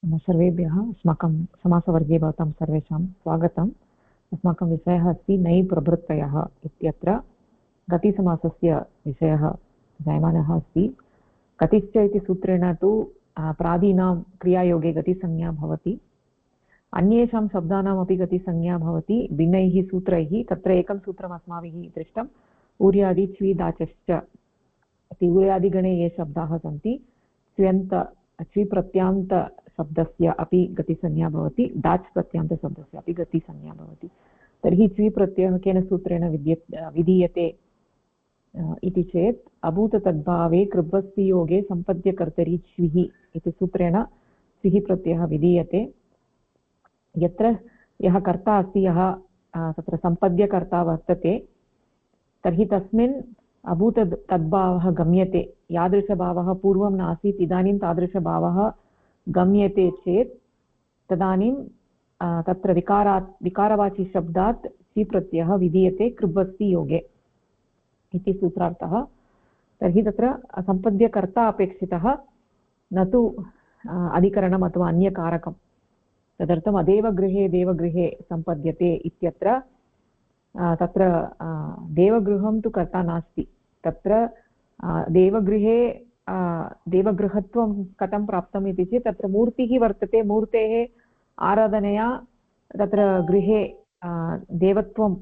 सर्वेभ्यः अस्माकं समासवर्गे भवतां सर्वेषां स्वागतम्। अस्माकं विषयः अस्ति नै प्रभृतयः इत्यत्र गतिसमासस्य विषयः जायमानः अस्ति। गतिश्च इति सूत्रेण तु प्रादीनां क्रियायोगे गतिसंज्ञा भवति, अन्येषां शब्दानामपि गतिसंज्ञा भवति भिन्नैः सूत्रैः। तत्र एकं सूत्रम् अस्माभिः दृष्टम्, ऊर्यादि च्वीदाचश्च इति। ऊर्यादिगणे ये शब्दाः सन्ति च्विप्रत्यान्तशब्दस्य अपि गतिसंज्ञा भवति, डाच् प्रत्यान्तशब्दस्य अपि गतिसंज्ञा भवति। तर्हि च्विप्रत्ययः केन सूत्रेण विधीयते इति चेत् अभूततद्भावे कृभ्वस्तियोगे सम्पद्यकर्तरि च्विः इति सूत्रेण च्विः प्रत्ययः विधीयते। यत्र यः कर्ता अस्ति, यः तत्र सम्पद्यकर्ता वर्तते, तर्हि तस्मिन् अभूत तद्भावः गम्यते। यादृशभावः पूर्वं नासीत्, इदानीं तादृशभावः गम्यते चेत् तदानीं तत्र विकारवाची शब्दात् ची प्रत्ययः विधीयते कृभ्वस्ति योगे इति सूत्रार्थः। तर्हि तत्र सम्पद्यकर्ता अपेक्षितः, न तु अधिकरणम् अथवा अन्यकारकं। तदर्थम् अदेव गृहे देवगृहे सम्पद्यते इत्यत्र तत्र देवगृहं तु कर्ता नास्ति। तत्र देवगृहे देवगृहत्वं कथं प्राप्तम् इति चेत् तत्र मूर्तिः वर्तते, मूर्तेः आराधनया तत्र गृहे देवत्वम्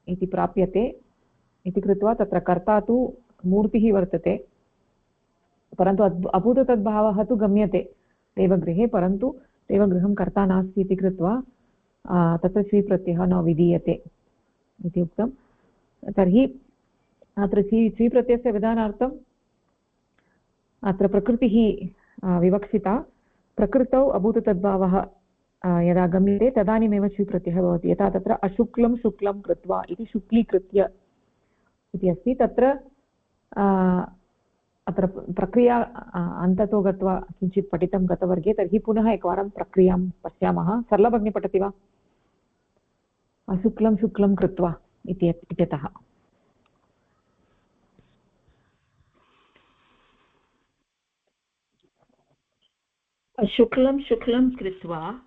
इति प्राप्यते इति कृत्वा तत्र कर्ता तु मूर्तिः वर्तते। परन्तु अभूततद्भावः तु गम्यते देवगृहे, परन्तु देवगृहं कर्ता नास्ति इति कृत्वा तत्र च्विप्रत्ययः न विधीयते इति उक्तम्। तर्हि अत्र च्विप्रत्ययस्य विधानार्थम् अत्र प्रकृतिः विवक्षिता। प्रकृतौ अभूततद्भावः यदा गम्यते तदानीमेव च्विप्रत्ययः भवति। यथा तत्र अशुक्लं शुक्लं कृत्वा इति शुक्लीकृत्य इति अस्ति। तत्र अत्र प्रक्रिया अन्ततो गत्वा किञ्चित् पठितं गतवर्गे, तर्हि पुनः एकवारं प्रक्रियां पश्यामः। सरला भगिनी पठति वा? अशुक्लं शुक्लं कृत्वा इत्यतः शुक्लं शुक्लं कृत्वा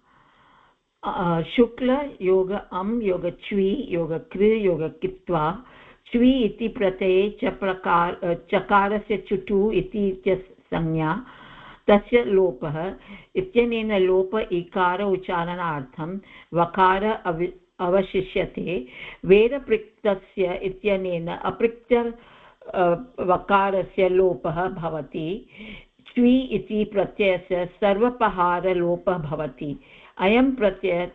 शुक्ल योग अम् योग च्वी योग कृ योग कित्वा च्वी इति प्रत्यये चकारस्य चुटु इति संज्ञा, तस्य लोपः इत्यनेन लोप इकार उच्चारणार्थं वकार अवशिष्यते। वेदपृक्तस्य इत्यनेन अपृक्त वकारस्य लोपः भवति। च्वी इति प्रत्ययस्य सर्वपहारलोपः भवति। अयं प्रत्ययः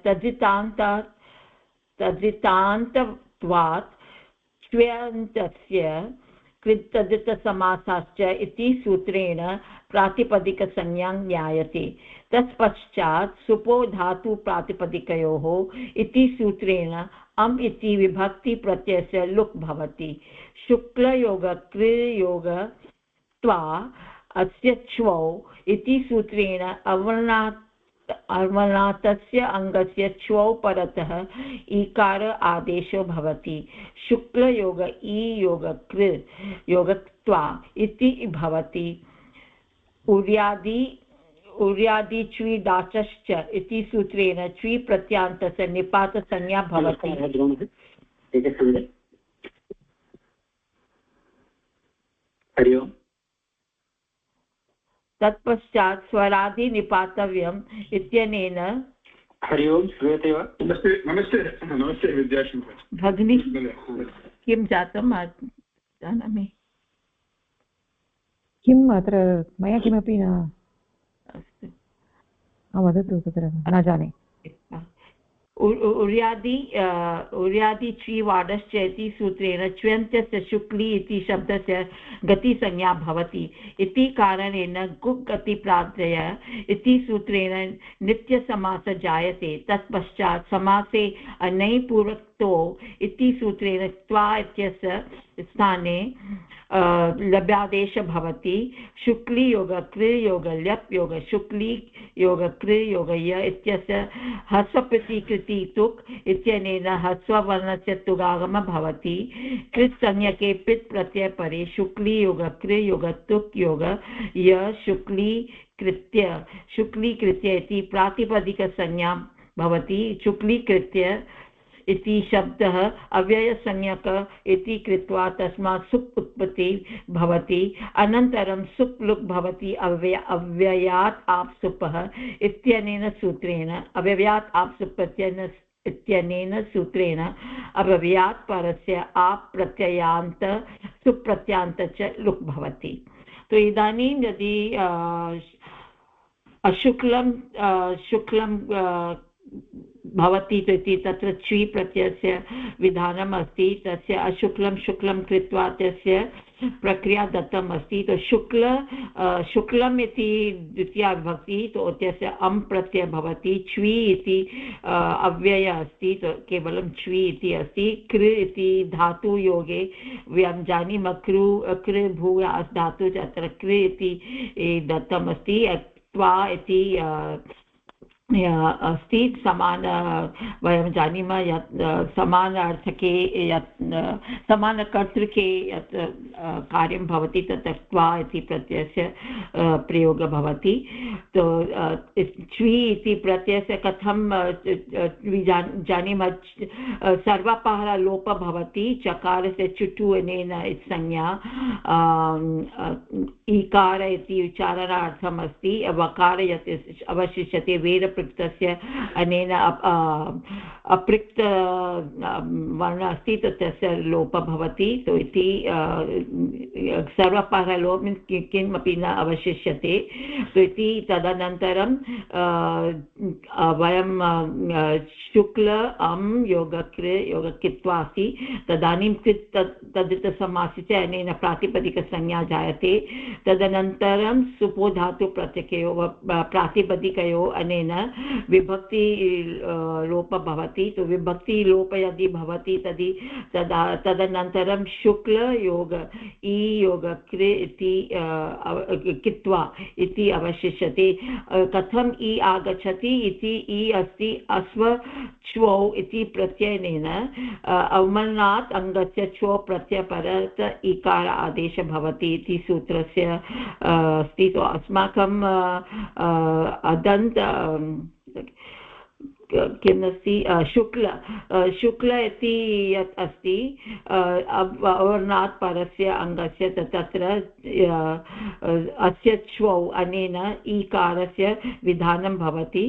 तद्धितान्तत्वात् च्व्यन्तस्य कृत्तद्धितसमासाश्च इति सूत्रेण प्रातिपदिकसंज्ञा ज्ञायते। तत्पश्चात् सुपो धातु प्रातिपदिकयोः इति सूत्रेण अम् इति विभक्ति प्रत्ययस्य लुक् भवति। शुक्लयोग कृयोग त्वा अस्य च्वौ इति सूत्रेण अवर्णातस्य अङ्गस्य च्वौ परतः ईकार आदेशो भवति। शुक्लयोग ई योग कृ योग त्वा इति भवति। उर्यादि च्वी दाचश्च इति सूत्रेण च्वी प्रत्यान्तस्य निपातसंज्ञा भवति। हरि ओम्। तत्पश्चात् स्वरादि निपातव्यम् इत्यनेन। हरि ओम्, श्रूयते वा? नमस्ते नमस्ते नमस्ते विद्याशङ्कर भगिनी, किं जातं जानामि। किम् अत्र मया किमपि न अस्तु, वदतु, तत्र न जाने। उर्यादि च्वी वाडश्च इति सूत्रेण च्व्यन्तस्य शुक्ली इति शब्दस्य गतिसंज्ञा भवति। इति कारणेन गुक् गतिप्राद्यय इति सूत्रेण नित्यसमासः जायते। तत्पश्चात् समासे अनै योगक्तो इति सूत्रेण त्वा इत्यस्य स्थाने लभ्यादेश भवति। शुक्ली योग कृ योग ल्यप् योग शुक्ली योग कृ योग य इत्यस्य ह्रस्वप्रतिकृति तुक् इत्यनेन ह्रस्ववर्णस्य तुगागमः भवति। कृत् संज्ञके पित् प्रत्यय परे शुक्ली योग कृ योग तुक् योग य शुक्लीकृत्य इति प्रातिपदिकसंज्ञा भवति। शुक्लीकृत्य इति शब्दः अव्ययसंज्ञक इति कृत्वा तस्मात् सुप् उत्पत्तिः भवति। अनन्तरं सुप् लुक् भवति अव्ययात् आप् सुपः इत्यनेन सूत्रेण अव्ययात् आप् सुप् इत्यनेन सूत्रेण अव्ययात् परस्य आप् प्रत्ययान्त सुप् प्रत्यान्त च लुक् भवति। तो इदानीं यदि शुक्लं भवति इति तत्र च्वी प्रत्ययस्य विधानम् अस्ति। तस्य अशुक्लं शुक्लं कृत्वा तस्य प्रक्रिया दत्तम् अस्ति। तो शुक्लम् इति द्वितीया विभक्ति तो तस्य अम् प्रत्यय भवति। च्वी इति अव्यय अस्ति तो केवलं च्वी इति अस्ति। कृ इति धातु योगे वयं जानीमः कृ भू धातु अत्र कृ इति दत्तम् अस्ति। त्वा इति अस्ति समान वयं जानीमः यत् समानार्थके यत् समानकर्तृके यत् कार्यं भवति तत् त्वा इति प्रत्ययस्य प्रयोगः भवति। तो च्वी इति प्रत्ययस्य कथं जानीमः सर्वपहार लोपः भवति। चकारस्य चुटु अनेन संज्ञा ईकार इति उच्चारणार्थम् अस्ति। वकार यत् अवशिष्यते वेद प्रकृतस्य अनेन अपृक्त वर्ण अस्ति तो तस्य लोपः भवति। तो इति सर्वपहार लोप किमपि न अवशिष्यते। तो इति तदनन्तरं वयं शुक्ल अम् योगकृ योगकित्वा अस्ति। तदानीं कृत् तद्धितसमासस्य अनेन प्रातिपदिकसंज्ञा जायते। तदनन्तरं सुपो धातु प्रत्ययो प्रातिपदिकयो अनेन विभक्ति लोपः भवति। तो विभक्ति लोप यदि भवति तदनन्तरं शुक्ल योग ई योग कृ इति कित्वा इति अवशिष्यते। कथम् ई आगच्छति इति ई अस्ति अस्व च्वौ इति प्रत्ययनेन अवमनात् अङ्गस्य च्वौ प्रत्ययपरत इकार आदेशः भवति इति सूत्रस्य अस्ति। तो अस्माकं अदन्त किम् अस्ति शुक्ल इति यत् अस्ति अवर्णात् परस्य अङ्गस्य तत्र अस्य च्वौ अनेन ईकारस्य विधानं भवति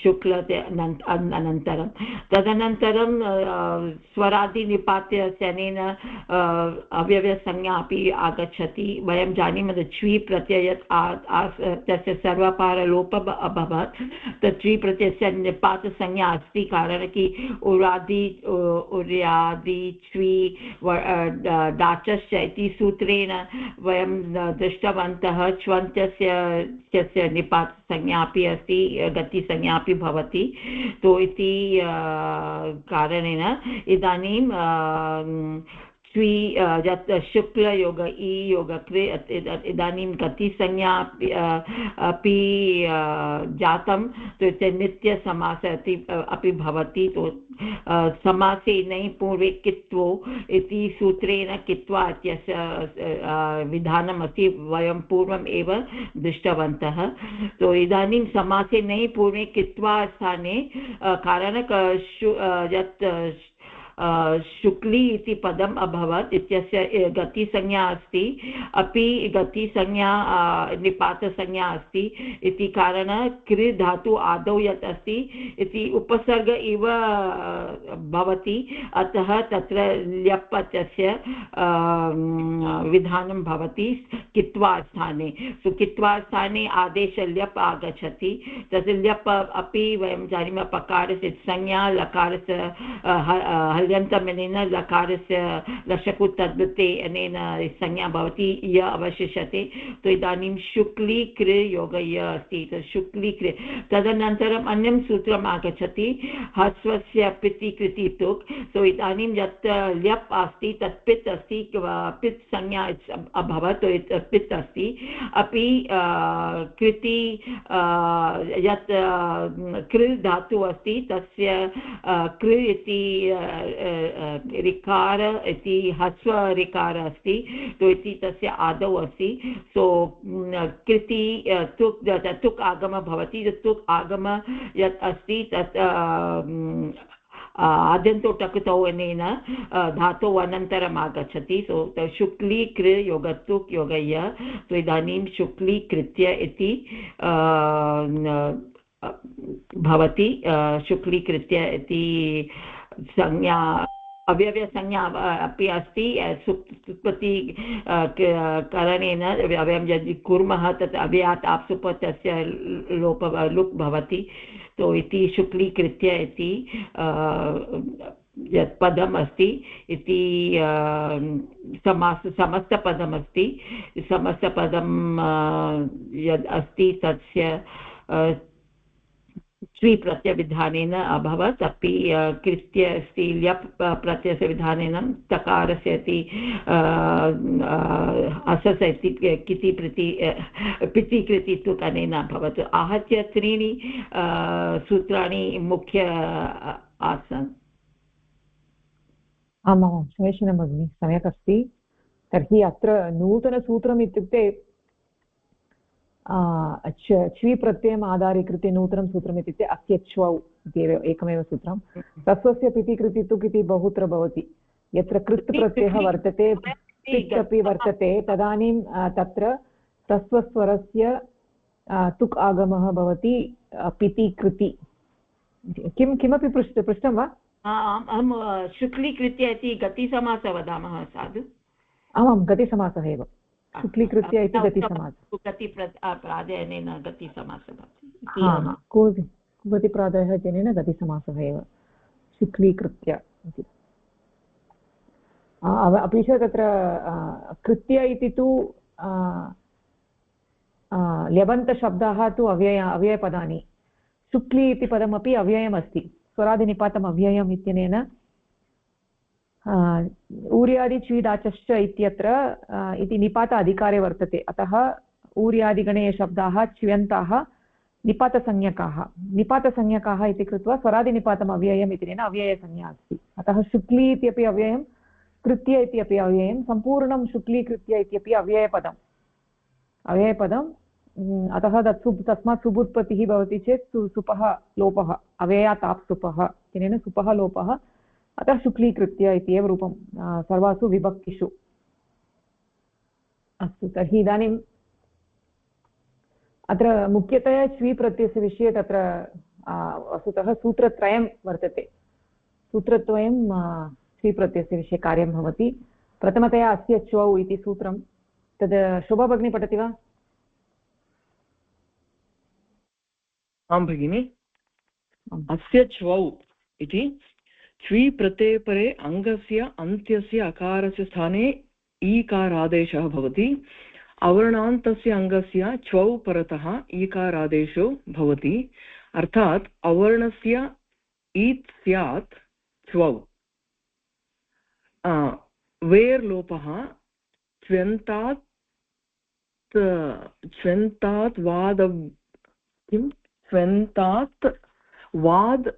शुक्ल अनन्तरं। तदनन्तरं स्वरादिनिपात्यस्य अनेन अव्ययसंज्ञा अपि आगच्छति। वयं जानीमः च्वी प्रत्ययत् तस्य सर्वपारलोपः अभवत्। च्वी प्रत्ययस्य निपात संज्ञा अस्ति कारण कि उर्यादि च्वी डाचश्च इति सूत्रेण वयं दृष्टवन्तः। च्वन्त्यस्य निपात संज्ञा अपि अस्ति गतिसंज्ञा अपि भवति। तो इति कारणेन इदानीं यत् शुक्ल योग ई योग कृ इदानीं गतिसंज्ञा अपि जातं। तो नित्यसमासः अपि भवति। तो समासे नहि पूर्वे कित्वो इति सूत्रेण कित्वा इत्यस्य विधानमस्ति वयं पूर्वम् एव दृष्टवन्तः। तो इदानीं समासे नहि पूर्वे कित्वा स्थाने कारणक यत् शुक्ली इति पदम् अभवत् इत्यस्य गतिसंज्ञा अस्ति अपि गतिसंज्ञा निपातसंज्ञा अस्ति इति कारण कृ धातु आदौ यत् अस्ति इति उपसर्ग इव भवति। अतः तत्र ल्यप् इत्यस्य विधानं भवति कित्वा स्थाने। सो कित्वा स्थाने आदेश ल्यप् आगच्छति। तस्य ल्यप् अपि वयं जानीमः पकारस्य संज्ञा लकारस्य हल्यन्तमनेन लकारस्य लशकु तद्वृत्ते अनेन संज्ञा भवति य अवशिष्यते तो इदानीं शुक्लीकृ योगय अस्ति शुक्लीकृ तदनन्तरम् अन्यं सूत्रम् आगच्छति ह्रस्वस्य पिति कृति तुक् तो इदानीं यत् ल्यप् अस्ति तत् पित् अस्ति पित् संज्ञा अभवत् तो पित् अस्ति अपि कृति यत् कृ धातु अस्ति तस्य कृ इति ऋकार इति ह्रस्व ऋकार अस्ति तो इति तस्य आदौ अस्ति सो कृति तुक् आगम भवति तुक् आगम यत् अस्ति तत् आद्यन्तो टकुतौ अनेन धातौ अनन्तरम् आगच्छति सो शुक्लीकृ योगतुक् योगय्य तो इदानीं शुक्लीकृत्य इति भवति शुक्लीकृत्य इति संज्ञा अव्ययसंज्ञा अपि अस्ति सुप्ति करणेन वयं यदि कुर्मः तत् अव्ययात् आप्सुप तस्य लुक् भवति तो इति शुक्लीकृत्य इति यत् पदम् अस्ति इति समस्तपदमस्ति समस्तपदं यद् अस्ति तस्य स्वी प्रत्ययविधानेन अभवत् अपि कृत्य अस्ति ल्यप् प्रत्ययस्य विधानेन तकारस्य इति असस इति किति पिति कृति तुक् अनेन अभवत् आहत्य त्रीणि सूत्राणि मुख्य आसन् आमां समीचीनं भगिनि सम्यक् अस्ति तर्हि अत्र नूतनसूत्रम् इत्युक्ते च्वी प्रत्ययम् आधारीकृत्य नूतनं सूत्रम् इत्युक्ते अस्य च्वौ इत्येव एकमेव सूत्रं ह्रस्वस्य पिति कृति तुक् इति बहुत्र भवति यत्र कृत् प्रत्ययः वर्तते पित् अपि वर्तते तदानीं तत्र ह्रस्वस्वरस्य तुक् आगमः भवति पिति कृति किमपि पृष्टं वा अहं शुक्लीकृत्य इति गतिसमासः वदामः साधु आमां गतिसमासः एव शुक्लीकृत्य इति गतिसमासः गतिप्राधान्येन गतिसमासः भवति गतिप्राधान्येन गतिसमासः एव शुक्लीकृत्य इति अपि च तत्र कृत्य इति तु ल्यबन्तशब्दाः तु अव्ययपदानि शुक्ली इति पदमपि अव्ययमस्ति स्वरादिनिपातम् अव्ययम् इत्यनेन ऊर्यादि च्वीदाचश्च इत्यत्र इति निपात अधिकारे वर्तते अतः ऊर्यादिगणे शब्दाः च्व्यन्ताः निपातसंज्ञकाः इति कृत्वा स्वरादिनिपातम् अव्ययम् इत्यनेन अव्ययसंज्ञा अस्ति अतः शुक्ली इत्यपि अव्ययं कृत्य इत्यपि अव्ययं सम्पूर्णं शुक्लीकृत्य इत्यपि अव्ययपदम् अतः तस्मात् सुबुत्पत्तिः भवति चेत् सुपः लोपः अव्ययात् आप् सुपः इत्यनेन सुपः लोपः अतः शुक्लीकृत्य इत्येव रूपं सर्वासु विभक्तिषु अस्तु तर्हि इदानीम् अत्र मुख्यतया च्वी प्रत्ययस्य विषये तत्र वस्तुतः सूत्रत्रयं वर्तते सूत्रद्वयं च्वी प्रत्ययस्य विषये कार्यं भवति प्रथमतया अस्य च्वौ इति सूत्रं तद् शोभा भगिनी पठति वा आं भगिनि अस्य च्वौ इति च्वी प्रत्यये परे अङ्गस्य अन्त्यस्य अकारस्य स्थाने ईकारादेशः भवति अवर्णान्तस्य अङ्गस्य च्वौ परतः ईकारादेशो भवति अर्थात् अवर्णस्य ईत् स्यात् च्वौ वेर्लोपः च्व्यन्तात् वाद्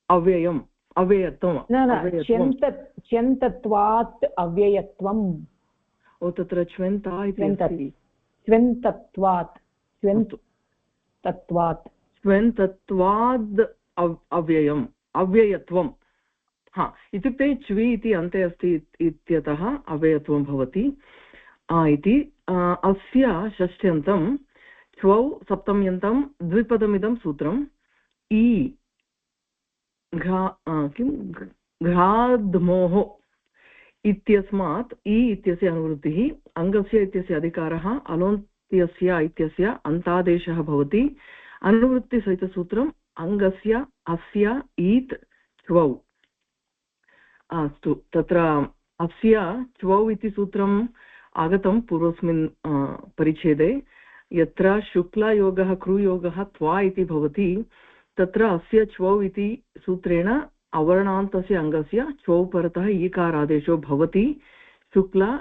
अव्ययम् अव्ययत्वं च्यन्तत्वात् अव्ययत्वम् ओ तत्र च्व्यन्ता इति च्व्यन्तत्वाद् अव्ययम् अव्ययत्वं हा इत्युक्ते च्वी इति अन्ते अस्ति इत्यतः अव्ययत्वं भवति इति अस्य षष्ठ्यन्तं च्वौ सप्तम्यन्तं द्विपदमिदं सूत्रम् ई घ्राद्मोः इत्यस्मात् इ इत्यस्य अनुवृत्तिः अङ्गस्य इत्यस्य अधिकारः अलोन्त्यस्य इत्यस्य अन्तादेशः भवति अनुवृत्तिसहितसूत्रम् अङ्गस्य अस्य ईत् च्वौ अस्तु तत्र अस्य च्वौ इति सूत्रम् आगतं पूर्वस्मिन् परिच्छेदे यत्र शुक्लयोगः क्रूयोगः त्वा इति भवति तत्र अस्य च्वौ इति सूत्रेण अवर्णान्तस्य अङ्गस्य च्वौ परतः ईकारादेशो भवति शुक्ल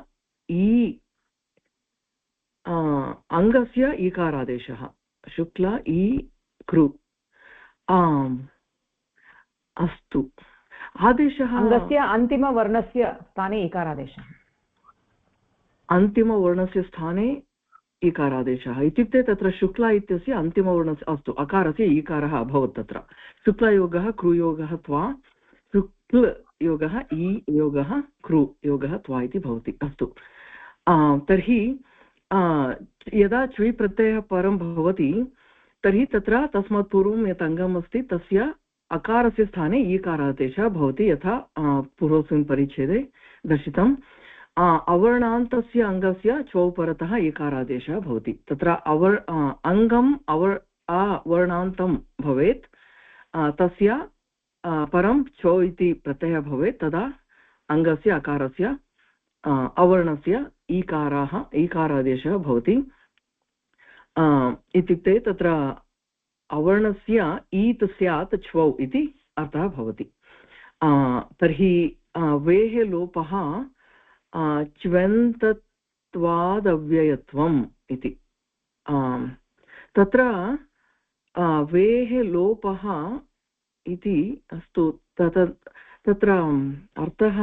ई अङ्गस्य ईकारादेशः शुक्ल ई कृ आम् अस्तु आदेशः अङ्गस्य अन्तिमवर्णस्य स्थाने इकारादेशः अन्तिमवर्णस्य स्थाने इकारादेशः इत्युक्ते तत्र शुक्ला इत्यस्य अन्तिमवर्णस्य अस्तु अकारस्य ईकारः अभवत् तत्र शुक्लयोगः क्रूयोगः त्वा शुक्ल योगः ई योगः क्रू योगः त्वा इति भवति अस्तु तर्हि यदा च्वी प्रत्ययः परं भवति तर्हि तत्र तस्मात् पूर्वं यत् अङ्गम् अस्ति तस्य अकारस्य स्थाने ईकारादेशः भवति यथा पूर्वस्मिन् परिच्छेदे दर्शितम् अवर्णान्तस्य अङ्गस्य च्वौ परतः ईकारादेशः भवति तत्र अङ्गम् अवर्णान्तं भवेत् तस्य परं च्वौ इति प्रत्ययः भवेत् तदा अङ्गस्य अकारस्य अवर्णस्य ईकारादेशः भवति इत्युक्ते तत्र अवर्णस्य ईत् स्यात् च्वौ इति अर्थः भवति तर्हि वेः लोपः च्वन्तत्वादव्ययत्वम् इति तत्र वेः लोपः इति अस्तु तत्र अर्थः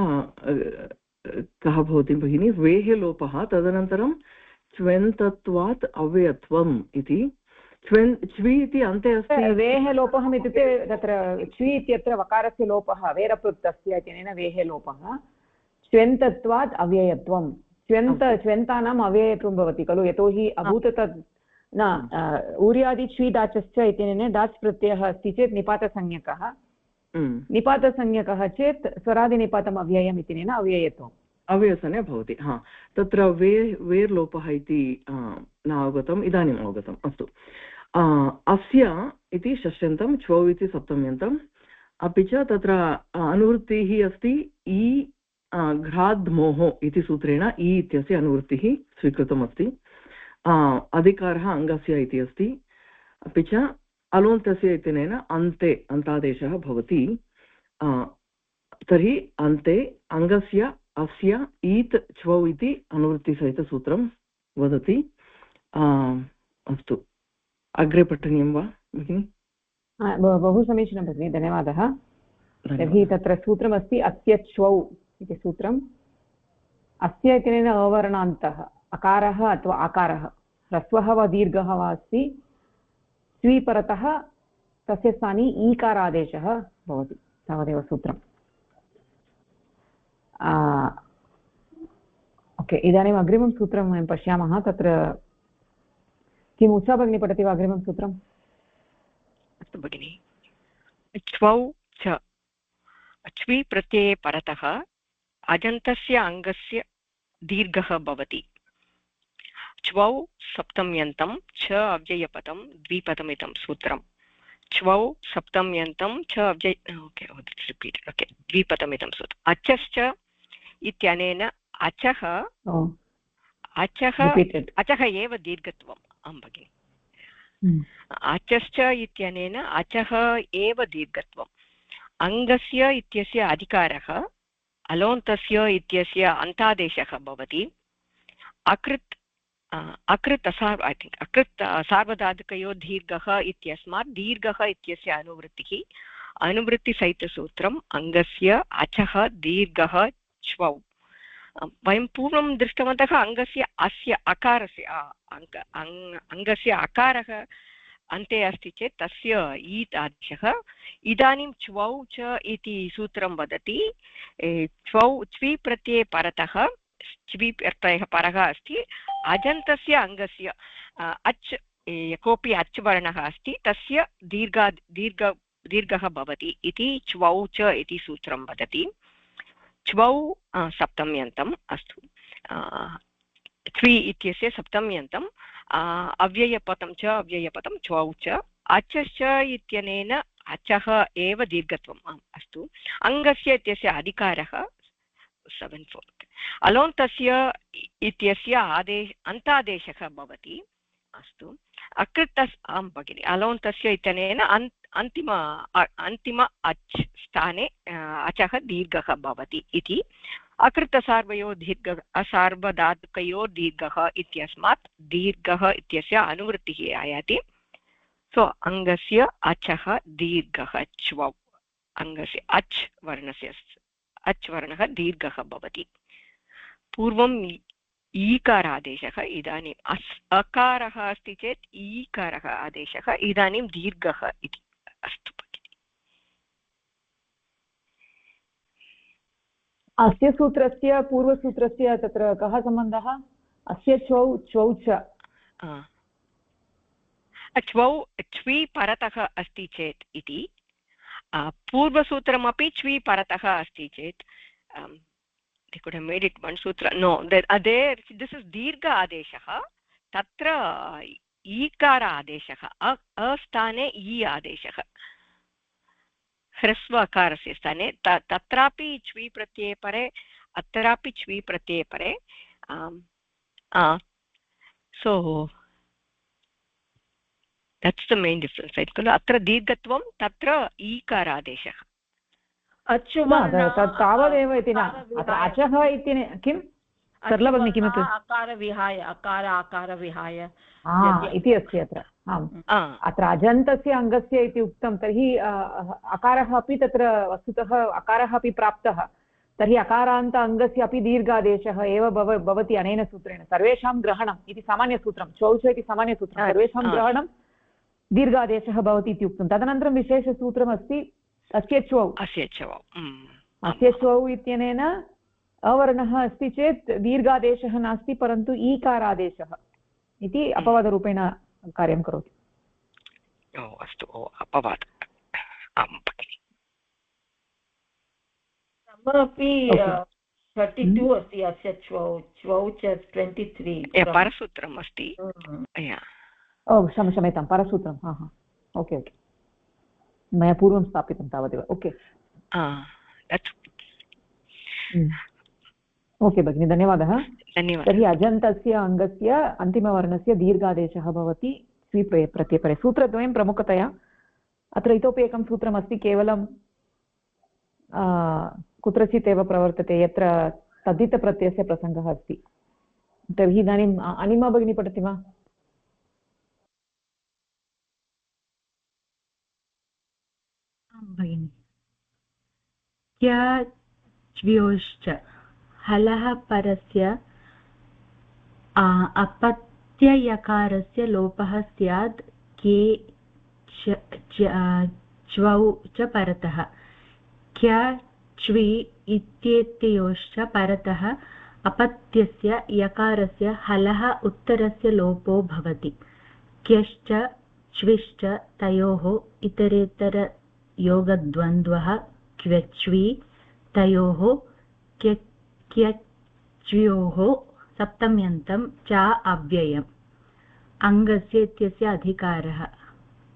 कः भवति भगिनी वेः लोपः तदनन्तरं च्वन्तत्वात् अव्ययत्वम् इति च्वी इति अन्ते अस्ति वेः लोपः इत्युक्ते तत्र च्वी इत्यत्र वकारस्य लोपः वेरपृक्तस्य इत्यनेन वेः लोपः च्वेन्तत्वात् अव्ययत्वं च्वेन्तानाम् अव्ययत्वं भवति खलु यतोहि अभूत तद् न ऊर्यादि च्वी दाचश्च इत्यनेन दाच् प्रत्ययः अस्ति चेत् निपातसंज्ञकः निपातसंज्ञकः चेत् स्वरादिनिपातम् अव्ययम् इत्यनेन अव्ययत्वम् अव्यसने भवति हा तत्र वेर्लोपः इति न अवगतम् इदानीम् अवगतम् अस्तु अस्य इति षष्ठ्यन्तं च्वौ इति सप्तम्यन्तम् अपि च तत्र अनुवृत्तिः अस्ति इ घ्राद्मोः इति सूत्रेण इ इत्यस्य अनुवृत्तिः स्वीकृतमस्ति अधिकारः अङ्गस्य इति अस्ति अपि च अलोन्तस्य इत्यनेन अन्ते अन्तादेशः भवति तर्हि अन्ते अङ्गस्य अस्य ईत् च्वौ इति अनुवृत्तिसहितसूत्रं वदति अस्तु अग्रे पठनीयं वा भगिनि बहु समीचीनं भगिनि धन्यवादः तर्हि तत्र सूत्रमस्ति अस्य च्वौ इति सूत्रम् अस्य इत्यनेन अवर्णान्तः अकारः अथवा आकारः ह्रस्वः वा दीर्घः वा अस्ति स्वीपरतः तस्य स्थाने ईकारादेशः भवति तावदेव सूत्रम् ओके इदानीम् अग्रिमं सूत्रं वयं पश्यामः तत्र किम् उषा भगिनी पठति वा अग्रिमं सूत्रम् अस्तु भगिनि च्वौ च च्वी प्रत्यये परतः अजन्तस्य अङ्गस्य दीर्घः भवति च्वौ सप्तम्यन्तं च अव्ययपदं द्विपदमिदं सूत्रं च्वौ सप्तम्यन्तं च अव्यय ओके द्विपदमिदं सूत्रम् अचश्च इत्यनेन अचः एव दीर्घत्वम् आं भगिनि अचश्च इत्यनेन अचः एव दीर्घत्वम् अङ्गस्य इत्यस्य अधिकारः अलोन्तस्य इत्यस्य अन्तादेशः भवति अकृत् सार्वधातुकयो दीर्घः इत्यस्मात् दीर्घः इत्यस्य अनुवृत्तिसहितसूत्रम् अङ्गस्य अचः दीर्घः च्वौ वयं पूर्वं दृष्टवन्तः अङ्गस्य अस्य अकारस्य अङ्गस्य अकारः अन्ते अस्ति चेत् तस्य ईत् आदेशः इदानीं च्वौ च इति सूत्रं वदति च्वी प्रत्यये परतः च्वी प्रत्ययः परः अस्ति अजन्तस्य अङ्गस्य अच् कोऽपि अच् वर्णः अस्ति तस्य दीर्घः भवति इति च्वौ च इति सूत्रं वदति च्वौ सप्तम्यन्तम् अस्तु च्वी इत्यस्य सप्तम्यन्तम् अव्ययपदं च्वौ च अचश्च इत्यनेन अचः एव दीर्घत्वम् अस्तु अङ्गस्य इत्यस्य अधिकारः 7/4 अलोन्तस्य इत्यस्य अन्तादेशः भवति अस्तु अकृतस् आं भगिनि अलोन्तस्य इत्यनेन अन्तिम अच् स्थाने अचः दीर्घः भवति इति अकृतसार्वयोः दीर्घ असार्वधातुकयोः दीर्घः इत्यस्मात् दीर्घः इत्यस्य अनुवृत्तिः आयाति सो अङ्गस्य अचः दीर्घः च्वौ अङ्गस्य अच् वर्णः दीर्घः भवति पूर्वम् ईकारादेशः इदानीम् अकारः अस्ति चेत् ईकारः आदेशः इदानीं दीर्घः इति अस्तु भगिनि अस्य सूत्रस्य पूर्वसूत्रस्य तत्र कः सम्बन्धः अस्य च्वौ च च्वौ च्वी परतः अस्ति चेत् इति पूर्वसूत्रमपि च्वी परतः अस्ति चेत् they could have made it one sutra no there this is dirgha adeshah tatra ikara adeshah asthane e adeshah hrasva akarasya sthane tatrapi chvi pratyay pare atrapi chvi pratyay pare so that's the main difference right khulu atra dirghatvam tatra ikara adeshah तावदेव इति न अत्र अचः इति किं सरलभगिनी किमपि अकारविहाय इति अस्ति अत्र आम् अत्र अजन्तस्य अङ्गस्य इति उक्तं तर्हि अकारः अपि तत्र वस्तुतः अकारः अपि प्राप्तः तर्हि अकारान्त अङ्गस्य अपि दीर्घादेशः एव भवति अनेन सूत्रेण सर्वेषां ग्रहणम् इति सामान्यसूत्रं चौच इति सामान्यसूत्रं सर्वेषां ग्रहणं दीर्घादेशः भवति इति उक्तं तदनन्तरं विशेषसूत्रमस्ति अस्य च्वौ इत्यनेन अवर्णः अस्ति चेत् दीर्घादेशः नास्ति परन्तु ईकारादेशः इति अपवादरूपेण कार्यं करोति अस्तु अपवाद अपि 32 अस्ति अस्य च्वौ च 23 परसूत्रम् अस्ति क्षम्यतां परसूत्रं ओके मया पूर्वं स्थापितं तावदेव ओके ओके भगिनि धन्यवादः तर्हि अजन्तस्य अङ्गस्य अन्तिमवर्णस्य दीर्घादेशः भवति स्वी प्रत्ययपरे सूत्रद्वयं प्रमुखतया अत्र इतोपि एकं सूत्रमस्ति केवलं कुत्रचित् एव प्रवर्तते यत्र तद्धितप्रत्ययस्य प्रसङ्गः अस्ति तर्हि इदानीम् अनिमा भगिनी पठति वा भगिनि च्व्योश्च हलः परस्य अपत्ययकारस्य लोपः स्यात् के च्वौ च परतः क्य च्वी इत्येतयोश्च परतः अपत्यस्य यकारस्य हलः उत्तरस्य लोपो भवति क्यश्च च्विश्च तयोः इतरेतर योगद्वन्द्वः क्वच्वी तयोः क्यच्व्योः सप्तम्यन्तं च अव्ययम् अङ्गस्य इत्यस्य अधिकारः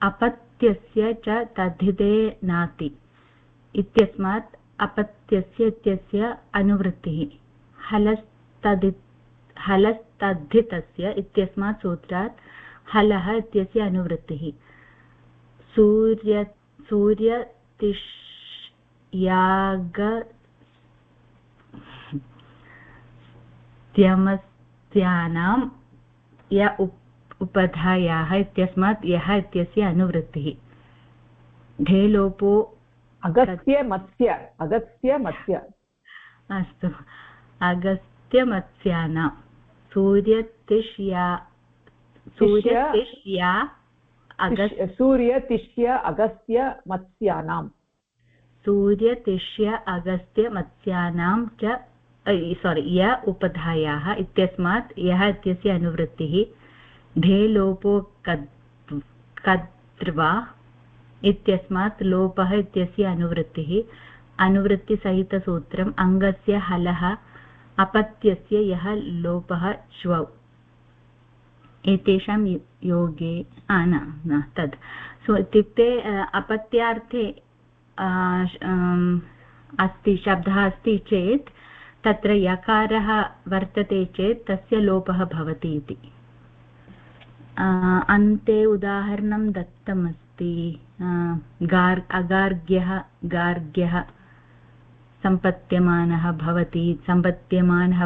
अपत्यस्य च तद्धिते नाति इत्यस्मात् अपत्यस्य इत्यस्य अनुवृत्तिः हलस्तद्धितस्य इत्यस्मात् सूत्रात् हलः इत्यस्य अनुवृत्तिः सूर्यतिष्यागत्यमस्यानां य उपधायाः इत्यस्मात् यः इत्यस्य अनुवृत्तिः ढेलोपो अगस्त्य मत्स्य अस्तु अगस्त्यमत्स्यानां सूर्यतिष्य अगस्त्य मत्स्यानां च य उपधायाः इत्यस्मात् यः इत्यस्य अनुवृत्तिः ढेलोपो कद्र्वा इत्यस्मात् लोपः इत्यस्य अनुवृत्तिः अनुवृत्तिसहितसूत्रम् अङ्गस्य हलः अपत्यस्य यः लोपः च्वौ एतेषां योगे न तद् सो इत्युक्ते अपत्यार्थे अस्ति शब्दः अस्ति चेत् तत्र यकारः वर्तते चेत् तस्य लोपः भवति इति अन्ते उदाहरणं दत्तमस्ति अगार्ग्यः गार्ग्यः सम्पद्यमानः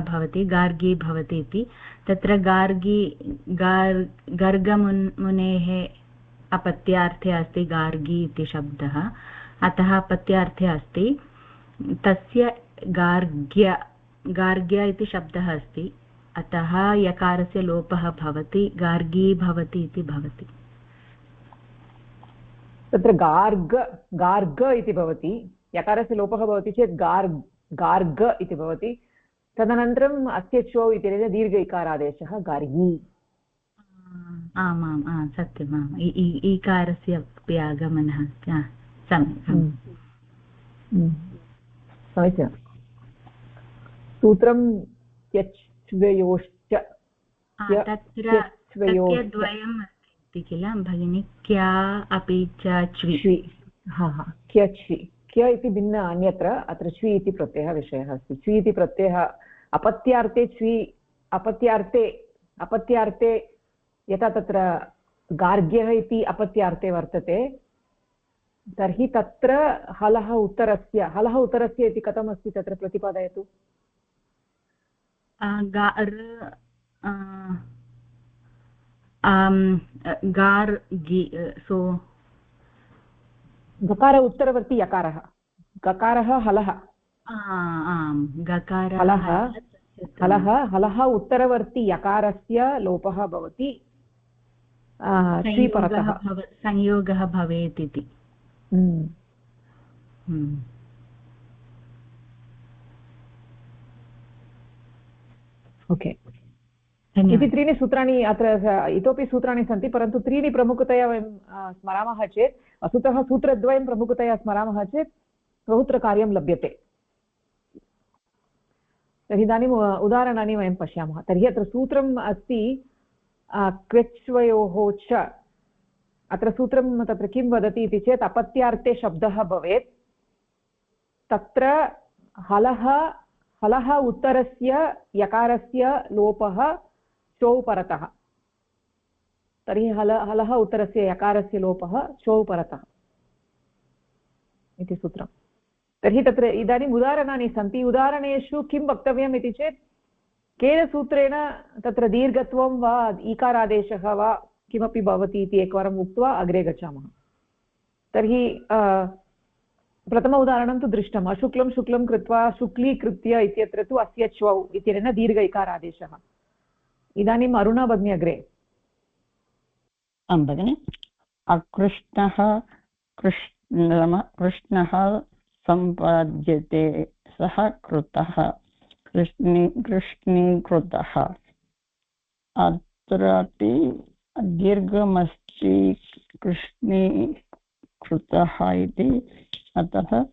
भवति गार्गी भवति इति तत्र गार्गी गर्गमुनेः अपत्यार्थे अस्ति गार्गी इति शब्दः अतः अपत्यार्थे अस्ति तस्य गार्ग्य इति शब्दः अस्ति अतः यकारस्य लोपः भवति गार्गी भवति इति भवति तत्र गार्ग इति भवति यकारस्य लोपः भवति चेत् गार्ग इति भवति तदनन्तरम् अस्य चो इत्यनेन दीर्घ इकारादेशः गार्गी आमाम् सत्यम् ईकारस्य अपि आगमनः समीचीनं सूत्रं त्यच्व्ययोश्च तत्र द्वयम् अस्ति किल भगिनी क्या अपि च च्वि क्यच्वि क्य इति भिन्न अन्यत्र अत्र च्वि इति प्रत्ययः विषयः अस्ति च्वि इति प्रत्ययः अपत्यार्थे च्वि अपत्यार्थे यथा तत्र गार्ग्यः इति अपत्यार्थे वर्तते तर्हि तत्र हलः उत्तरस्य इति कथमस्ति तत्र प्रतिपादयतु सो गकार उत्तरवर्ती यकारः गकारः हलः हलः उत्तरवर्ती यकारस्य लोपः भवति श्रीपरतः संयोगः भवेत् इति ओके इति त्रीणि सूत्राणि अत्र इतोपि सूत्राणि सन्ति परन्तु त्रीणि प्रमुखतया वयं स्मरामः चेत् वस्तुतः सूत्रद्वयं प्रमुखतया स्मरामः चेत् बहुत्र कार्यं लभ्यते तर्हि इदानीम् उदाहरणानि वयं पश्यामः तर्हि अत्र सूत्रम् अस्ति क्वेच्वयोः च अत्र सूत्रं तत्र किं वदति इति चेत् अपत्यार्थे शब्दः भवेत् तत्र हलः उत्तरस्य यकारस्य लोपः चौ परतः तर्हि हलः उत्तरस्य यकारस्य लोपः चौ परतः इति सूत्रम् तर्हि तत्र इदानीम् उदाहरणानि सन्ति उदाहरणेषु किं वक्तव्यम् इति चेत् केन सूत्रेण तत्र दीर्घत्वं वा ईकारादेशः वा किमपि भवति इति एकवारम् उक्त्वा अग्रे गच्छामः तर्हि प्रथम उदाहरणं तु दृष्टम् अशुक्लं शुक्लं कृत्वा शुक्लीकृत्य इत्यत्र तु अस्य च्वौ इत्यनेन दीर्घ इकारादेशः इदानीम् अरुणा भगिनी अग्रे आं भगिनि अकृष्णः कृष्णः सम्पाद्यते सः कृतः कृष्णीकृतः अत्रापि दीर्घमस्ति कृष्णीकृतः इति अतः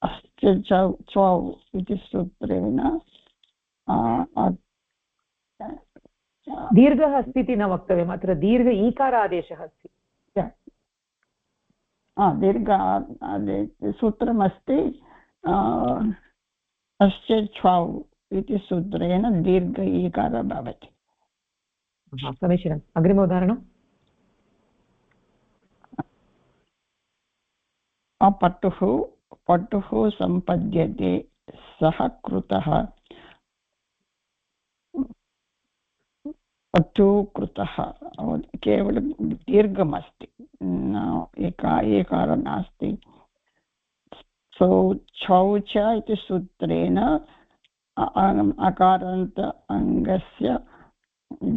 अस्य चौ इति सूत्रेण दीर्घः अस्ति इति न वक्तव्यम् अत्र दीर्घ ईकारादेशः अस्ति दीर्घ सूत्रमस्ति अस्य च्वौ इति सूत्रेण दीर्घ ईकारः भवति समीचीनम् अग्रिम उदाहरणम् पटुः सम्पद्यते सः कृतः पटु कृतः केवलं दीर्घमस्ति एकारः नास्ति छौ च इति सूत्रेण अकारान्त अङ्गस्य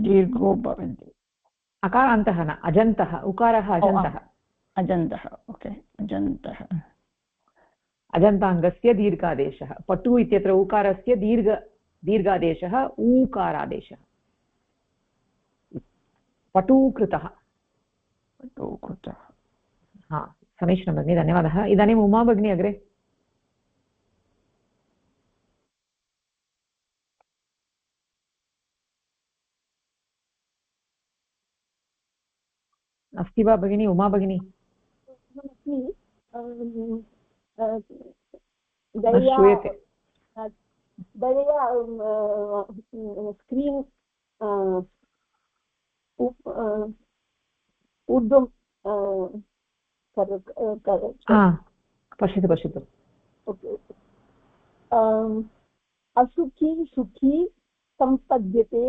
दीर्घो भवति अकारान्तः न अजन्तः उकारः अजन्तः ओके अजन्ताङ्गस्य दीर्घादेशः पटु इत्यत्र उकारस्य दीर्घादेशः ऊकारादेशः पटुकृतः समीचीनं भगिनि धन्यवादः इदानीम् उमा भगिनी अग्रे अस्ति वा भगिनी उमा भगिनी? श्रूयते। स्क्रीन् ऊर्ध्वं पश्यतु पश्यतु। असुखी सुखी सम्पद्यते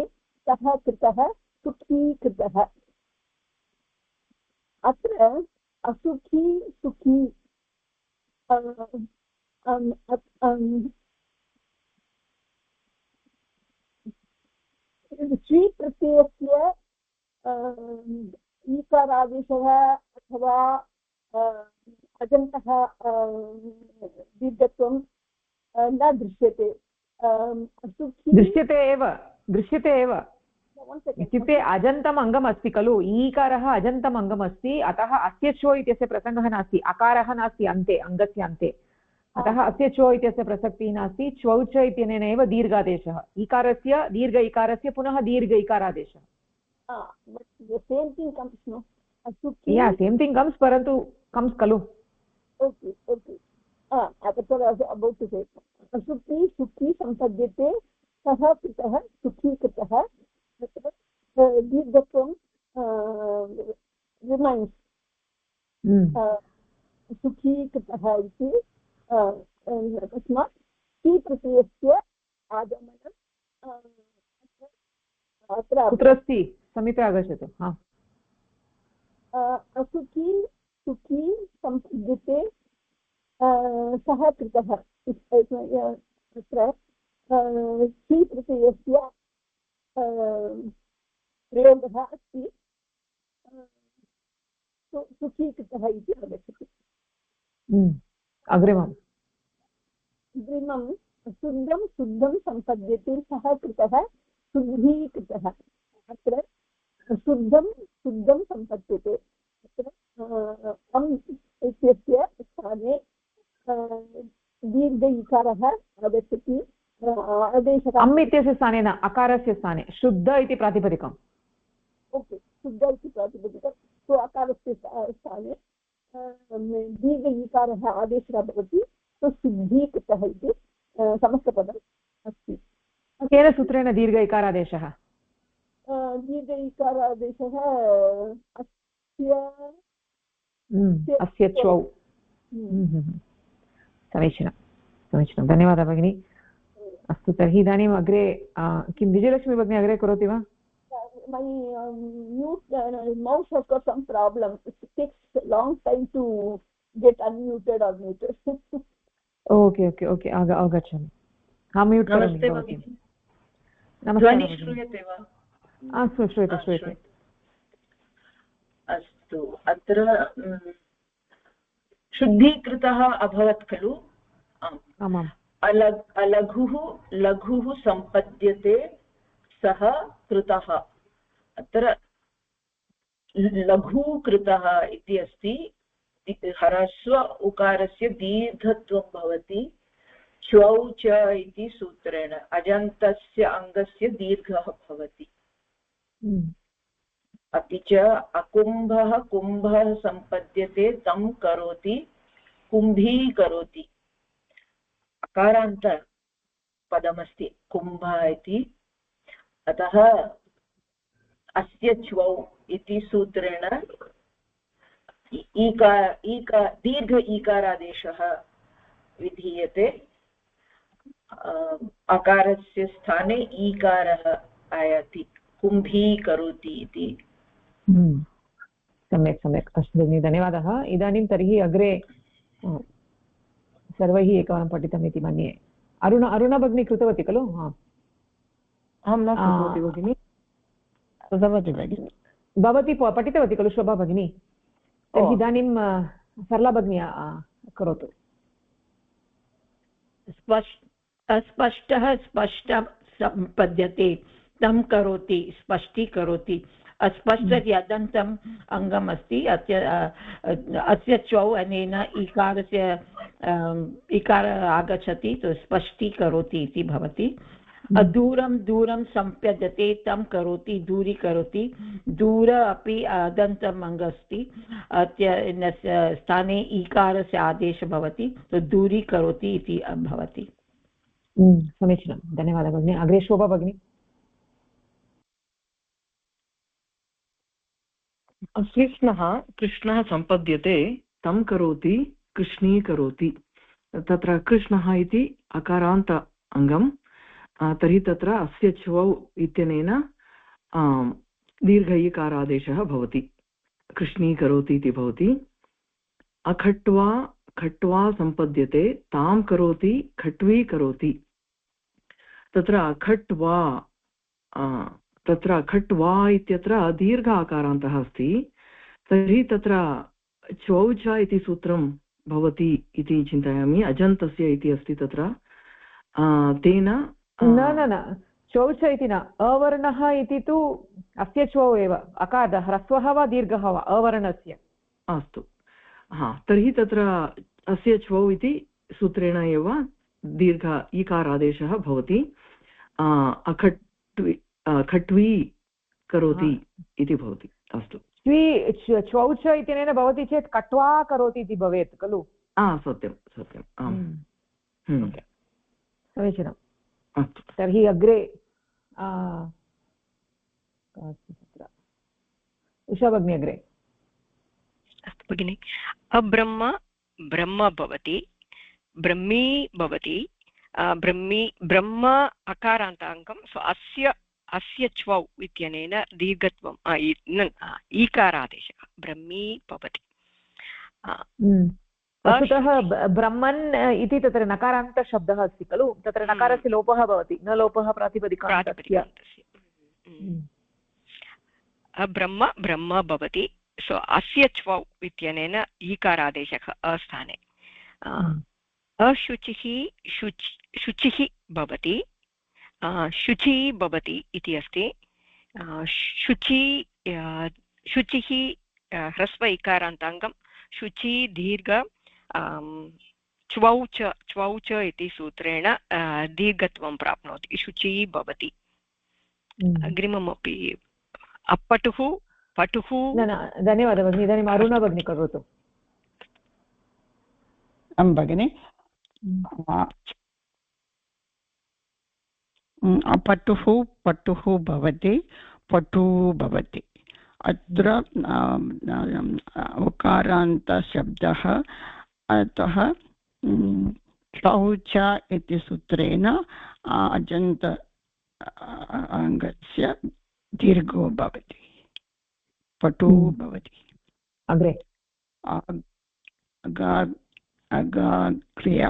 सः कृतः सुखी कृतः। अत्र असुखी सुखी श्री प्रत्ययस्य ईकारादेशः अथवा अजन्तः दीर्घत्वं न दृश्यते। दृश्यते एव इत्युक्ते अजन्तम् अङ्गम् अस्ति खलु। ईकारः अजन्तम् अङ्गम् अस्ति, अतः अस्य चो इत्यस्य प्रसङ्गः नास्ति। अकारः नास्ति अन्ते, अङ्गस्य अन्ते, अतः अस्य चो इत्यस्य प्रसक्तिः नास्ति। च्वौ च इत्यनेन एव दीर्घादेशः, ईकारस्य दीर्घ इकारस्य पुनः दीर्घ इकारादेशः। सेम् थिङ्ग् कम्स्, परन्तु कम्स् खलु। असुखी सुखी सम्पद्यते सः कृतः सुखी कृतः। तत्र दीर्घत्वं रिमैन्स् सुखी कृतः इति। तस्मात् सी प्रत्ययस्य आगमनम् अत्र कुत्र अस्ति? समीपे आगच्छतु। असुखी सुखी सम्पद्यते सः कृतः। तत्र सी प्रत्ययस्य प्रयोगः अस्ति, सुखी कृतः इति आगच्छति। अग्रिमं शुद्धं शुद्धं सम्पद्यते सः कृतः शुद्धि कृतः। अत्र शुद्धं शुद्धं सम्पद्यते, अत्र अम् इत्यस्य स्थाने दीर्घ इकारः आगच्छति। आदेशः अम् इत्यस्य स्थाने न, अकारस्य स्थाने शुद्ध इति प्रातिपदिकम्। ओके, शुद्ध इति प्रातिपदिकं। सो अकारस्य स्थाने दीर्घ इकारः आदेशः भवति। सो शुद्धीकृतः इति समस्तपदम् अस्ति। केन सूत्रेण दीर्घ इकारादेशः? दीर्घ इकारादेशः अस्य चौ। समीचीनं समीचीनं, धन्यवादः भगिनी। अस्तु, तर्हि इदानीम् अग्रे किं विजयलक्ष्मी भगिनी अग्रे करोति वा? My mouse has got some problem. It takes a long time to get unmuted or muted. Okay okay okay, अवगच्छामि। म्यूट् करोमि। ध्वनिः श्रूयते वा? श्रूयते श्रूयते। अस्तु, अत्र शुद्धीकृतः अभवत् खलु। आमाम्। अलघुः लघुः सम्पद्यते सः कृतः। अत्र लघुकृतः इति अस्ति, ह्रस्व उकारस्य दीर्घत्वं भवति च्वौ च इति सूत्रेण। अजन्तस्य अङ्गस्य दीर्घः भवति। अपि च अकुम्भः कुम्भः सम्पद्यते तं करोति कुम्भीकरोति। अकारान्त पदमस्ति कुम्भः इति, अतः अस्य च्वौ इति सूत्रेण दीर्घ ईकारादेशः विधीयते। अकारस्य स्थाने ईकारः आयाति, कुम्भीकरोति इति। सम्यक् सम्यक्, अस्तु भगिनि, धन्यवादः। इदानीं तर्हि अग्रे सर्वैः एकवारं पठितम् इति मन्ये। अरुणा भगिनी कृतवती खलु? अहं न कृतवती भगिनि। कृतवती भगिनि। भवती पठितवती खलु शोभा भगिनी? तर्हि इदानीं सरला भगिनी करोतु। अस्पष्टः स्पष्टं सम्पद्यते तं करोति स्पष्टीकरोति। अस्पष्ट यदन्तम् अङ्गम् अस्ति, अस्य च्वौ अनेन इकार आगच्छति, तो स्पष्टीकरोति इति भवति। दूरं दूरं सम्पद्यते तं करोति दूरीकरोति दूर अपि अदन्तम् अङ्गस्ति स्थाने ईकारस्य आदेशः भवति दूरीकरोति इति भवति। समीचीनं, धन्यवादः भगिनि। अग्रे शोभा भगिनी। कृष्णः सम्पद्यते तं करोति कृष्णीकरोति। तत्र कृष्णः इति अकारान्त अङ्गं, तर्हि तत्र अस्य च्वौ इत्यनेन दीर्घ ईकारादेशः भवति, कृष्णीकरोति इति भवति। अखट्वा खट्वा सम्पद्यते तां करोति खट्वीकरोति। तत्र खट्वा इत्यत्र दीर्घ आकारान्तः अस्ति, तर्हि तत्र च्वौच इति सूत्रं भवति इति चिन्तयामि। अजन्तस्य इति अस्ति तत्र, तेन न चौच इति न, अवर्णः इति तु अस्य च्वौ एव। अकारः ह्रस्वः वा दीर्घः वा अवर्णस्य? अस्तु, तर्हि तत्र अस्य च्वौ इति सूत्रेण एव दीर्घ ईकारादेशः भवति। खट्वी करोति इति भवति। अस्तु, च्वौच इत्यनेन भवति चेत् कट्वा करोति इति भवेत् खलु? सत्यं सत्यम्, आम्, समीचीनम्। तर्हि अग्रे उषा भगिनी अग्रे। अस्तु भगिनि। अब्रह्म ब्रह्म भवति, ब्रह्मी भवति, ब्रह्म अकारान्ताङ्गं। सो अस्य च्वौ इत्यनेन दीर्घत्वं ईकारादेशः ब्रह्मी भवति। वस्तुतः ब्रह्मन् इति तत्र नकारान्तशब्दः अस्ति खलु, तत्र नकारस्य लोपः भवति, न लोपः प्रातिपदिकान्तस्य। ब्रह्म ब्रह्म भवति। सो अस्य च्वौ इत्यनेन ईकारादेशः अस्थाने। अशुचिः शुचिः भवति, शुचिः भवति इति अस्ति। शुचिः ह्रस्व इकारान्ताङ्गं, शुचि दीर्घ, च्वौच इति सूत्रेण दीर्घत्वं प्राप्नोति, शुचिः भवति। अग्रिममपि अपटुः पटुः। धन्यवादः भगिनि। इदानीम् अरुणा भगिनी करोतु। भगिनि, अपटुः पटुः भवति, पटु भवति। अत्र उकारान्तशब्दः, अतः शौच इति सूत्रेण अजन्त अङ्गस्य दीर्घो भवति, पटु भवति। अग्रे अगार्ग्य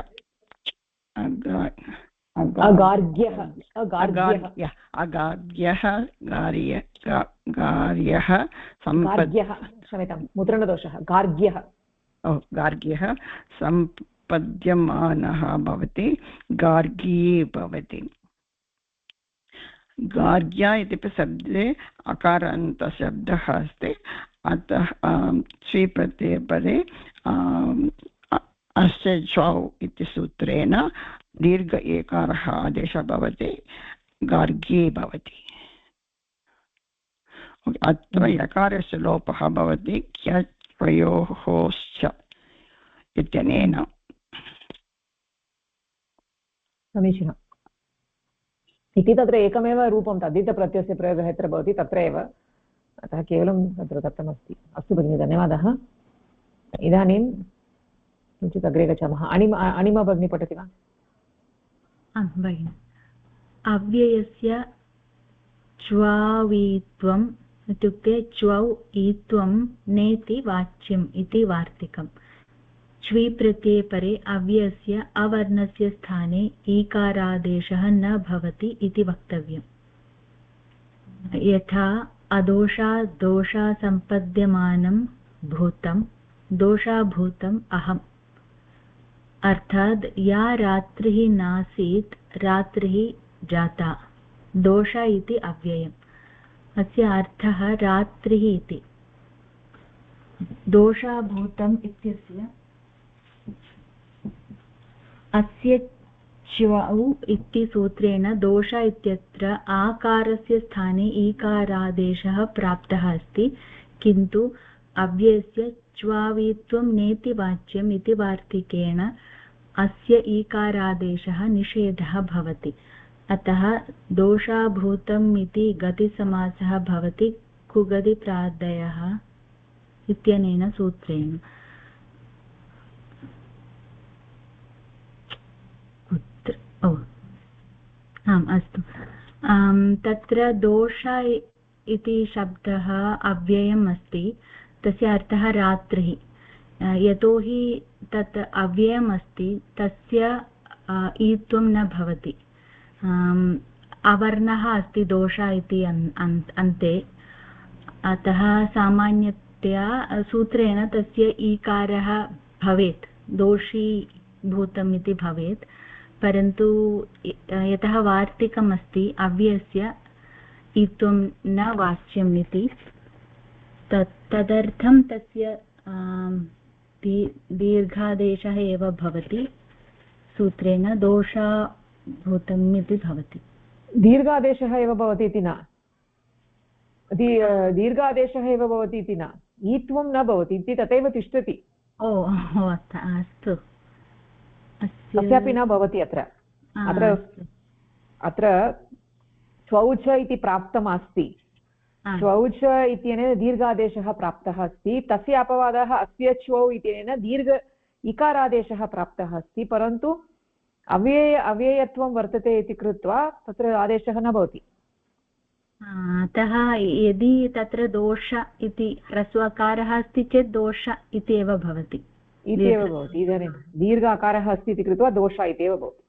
अगार्ग्यः क्षम्यतां मुद्रणदोषः, गार्ग्यः सम्पद्यमानः भवति, गार्गी भवति। गार्ग्य इति शब्दे अकारान्तशब्दः अस्ति, अतः स्वीप्रत्यये परे अस्य च्वौ इति सूत्रेण दीर्घ एकारः आदेशः भवति, गार्गी भवति। अत्र यकारस्य लोपः भवति क्ययोश्च इत्यनेन। समीचीनम्। इति तत्र एकमेव रूपं तद्धितप्रत्ययस्य प्रयोगः यत्र भवति तत्र एव, अतः केवलं तत्र दत्तमस्ति। अस्तु भगिनि, धन्यवादः। इदानीं किञ्चित् अग्रे गच्छामः। अणिमा भगिनी पठति वा? आं भगिनि। अव्ययस्य च्वावीत्वम् इत्युक्ते च्वौ ईत्वं नेति वाच्यम् इति वार्तिकम्। च्वी प्रत्यये परे अव्ययस्य अवर्णस्य स्थाने ईकारादेशः न भवति इति वक्तव्यम्। यथा दोषासम्पद्यमानं भूतं, दोषाभूतम् अहम्। अर्थात् या रात्रिः नासीत् रात्रिः जाता, दोष इति अव्ययम्। अस्य अर्थः रात्रिः इति। दोषाभूतम् इत्यस्य अस्य च्वौ इति सूत्रेण दोष इत्यत्र आकारस्य स्थाने ईकारादेशः प्राप्तः अस्ति, किन्तु अव्ययस्य च्वावित्वं नेति वाच्यम् इति वार्तिकेण अस्य ईकारादेशः निषेधः भवति। अतः दोषाभूतम् इति गतिसमासः भवति कुगदिप्रादयः इत्यनेन सूत्रेण। आम् अस्तु। तत्र दोष इति शब्दः अव्ययम् अस्ति, तस्य अर्थः रात्रिः। यतोहि तत् अव्ययम् अस्ति, तस्य ईत्वं न भवति। अवर्णः अस्ति दोष इति अन्ते, अतः सामान्यतया सूत्रेण तस्य ईकारः भवेत्, दोषीभूतम् इति भवेत्। परन्तु यतः वार्तिकम् अस्ति अव्ययस्य ईत्वं न वाच्यम् इति, तदर्थं तस्य दीर्घादेशः एव भवति, सूत्रेण दोषाभूतम् इति भवति। दीर्घादेशः एव भवति इति न, दीर्घादेशः एव भवति इति न, ईत्वं न भवति इति तथैव तिष्ठति। ओ अस्तु, तस्यापि न भवति। अत्र स्वौच इति प्राप्तम् अस्ति, स्वौच इत्यनेन दीर्घादेशः प्राप्तः अस्ति, तस्य अपवादः अस्य च्वौ इत्यनेन दीर्घ इकारादेशः प्राप्तः अस्ति, परन्तु अव्ययत्वं वर्तते इति कृत्वा तत्र आदेशः न भवति। अतः यदि तत्र दोष इति ह्रस्वकारः अस्ति चेत् दोष इति एव भवति, इदानीं दीर्घाकारः अस्ति इति कृत्वा दोष इति एव भवति।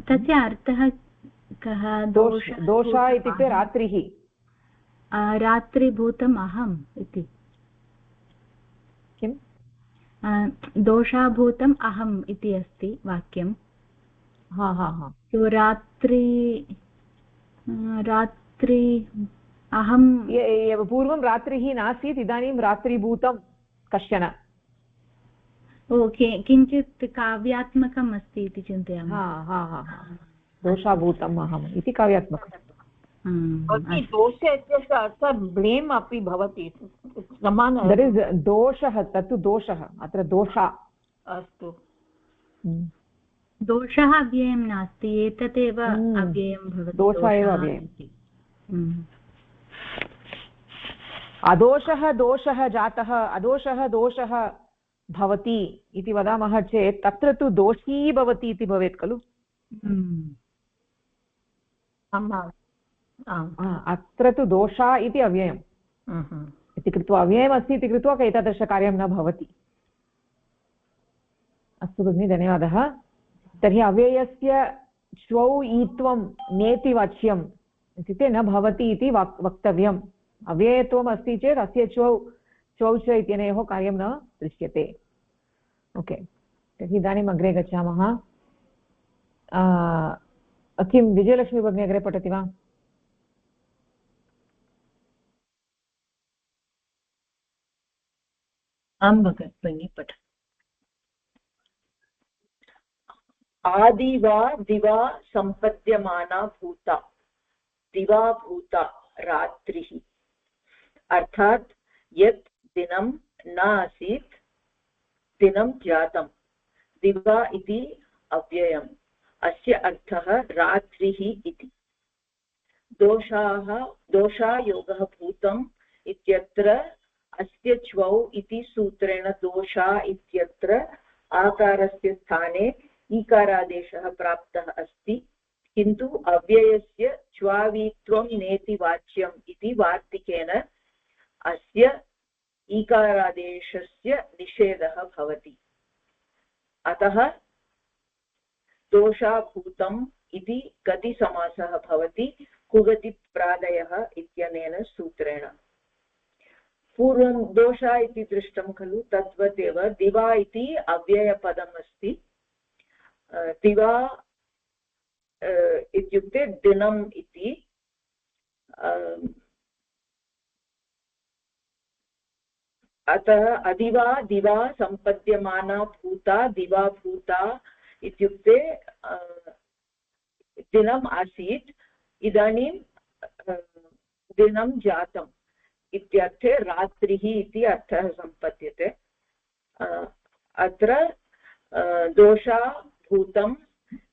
तस्य अर्थः कः? दोष इत्युक्ते रात्रिः, रात्रिभूतम् अहम् इति। किं? दोषाभूतम् अहम् इति अस्ति वाक्यं। रात्रि अहं, पूर्वं रात्रिः नासीत्, इदानीं रात्रिभूतं कश्चन। किञ्चित् काव्यात्मकम् अस्ति इति चिन्तयामि। दोषाभूतम् अहम् इति काव्यात्मकम्। दोष इत्यस्य अर्थः ब्लेम् अपि भवति, दोषः, तत्तु दोषः, अत्र दोषा। अस्तु, दोषः अव्ययं नास्ति, एतदेव अव्ययं भवति, दोषः एव अव्ययम्। अदोषः दोषः जातः, अदोषः दोषः भवति इति वदामः चेत् तत्र तु दोषी भवति इति भवेत् खलु। अत्र तु दोषा इति अव्ययम् इति कृत्वा, अव्ययमस्ति इति कृत्वा एतादृशकार्यं न भवति। अस्तु भगिनि, धन्यवादः। तर्हि अव्ययस्य श्वौ ईत्वं नेति वाच्यम् इत्युक्ते न भवति इति वक्तव्यम्। अव्ययत्वम् अस्ति चेत् अस्य श्वौ च इत्यनयोः कार्यं न दृश्यते। ओके, तर्हि इदानीम् अग्रे गच्छामः। किं विजयलक्ष्मी भगिनी अग्रे पठति वा? आं भगिनि, पठ। आदि वा दिवा सम्पद्यमाना भूता, दिवा भूता रात्रिः, अर्थात् यत् दिनं न आसीत् दिनं जातं। दिवा इति अव्ययम्, अस्य अर्थः रात्रिः इति। दोषायोगः भूतम् इत्यत्र अस्य च्वौ इति सूत्रेण दोषा इत्यत्र आकारस्य स्थाने ईकारादेशः प्राप्तः अस्ति, किन्तु अव्ययस्य च्वावित्वं नेति वाच्यम् इति वार्तिकेन अस्य ईकारादेशस्य निषेधः भवति। अतः दोषाभूतम् इति गतिसमासः भवति कुगतिप्रादयः इत्यनेन सूत्रेण। पूर्वं दोषा इति दृष्टं खलु, तद्वत् एव दिवा इति अव्ययपदम् अस्ति। दिवा इत्युक्ते दिनम् इति। अतः अधिवा दिवा सम्पद्यमाना भूता, दिवा भूता इत्युक्ते दिनम् आसीत् इदानीं दिनं जातम् इत्यर्थे रात्रिः इति अर्थः सम्पद्यते अत्र दोषा भूतम्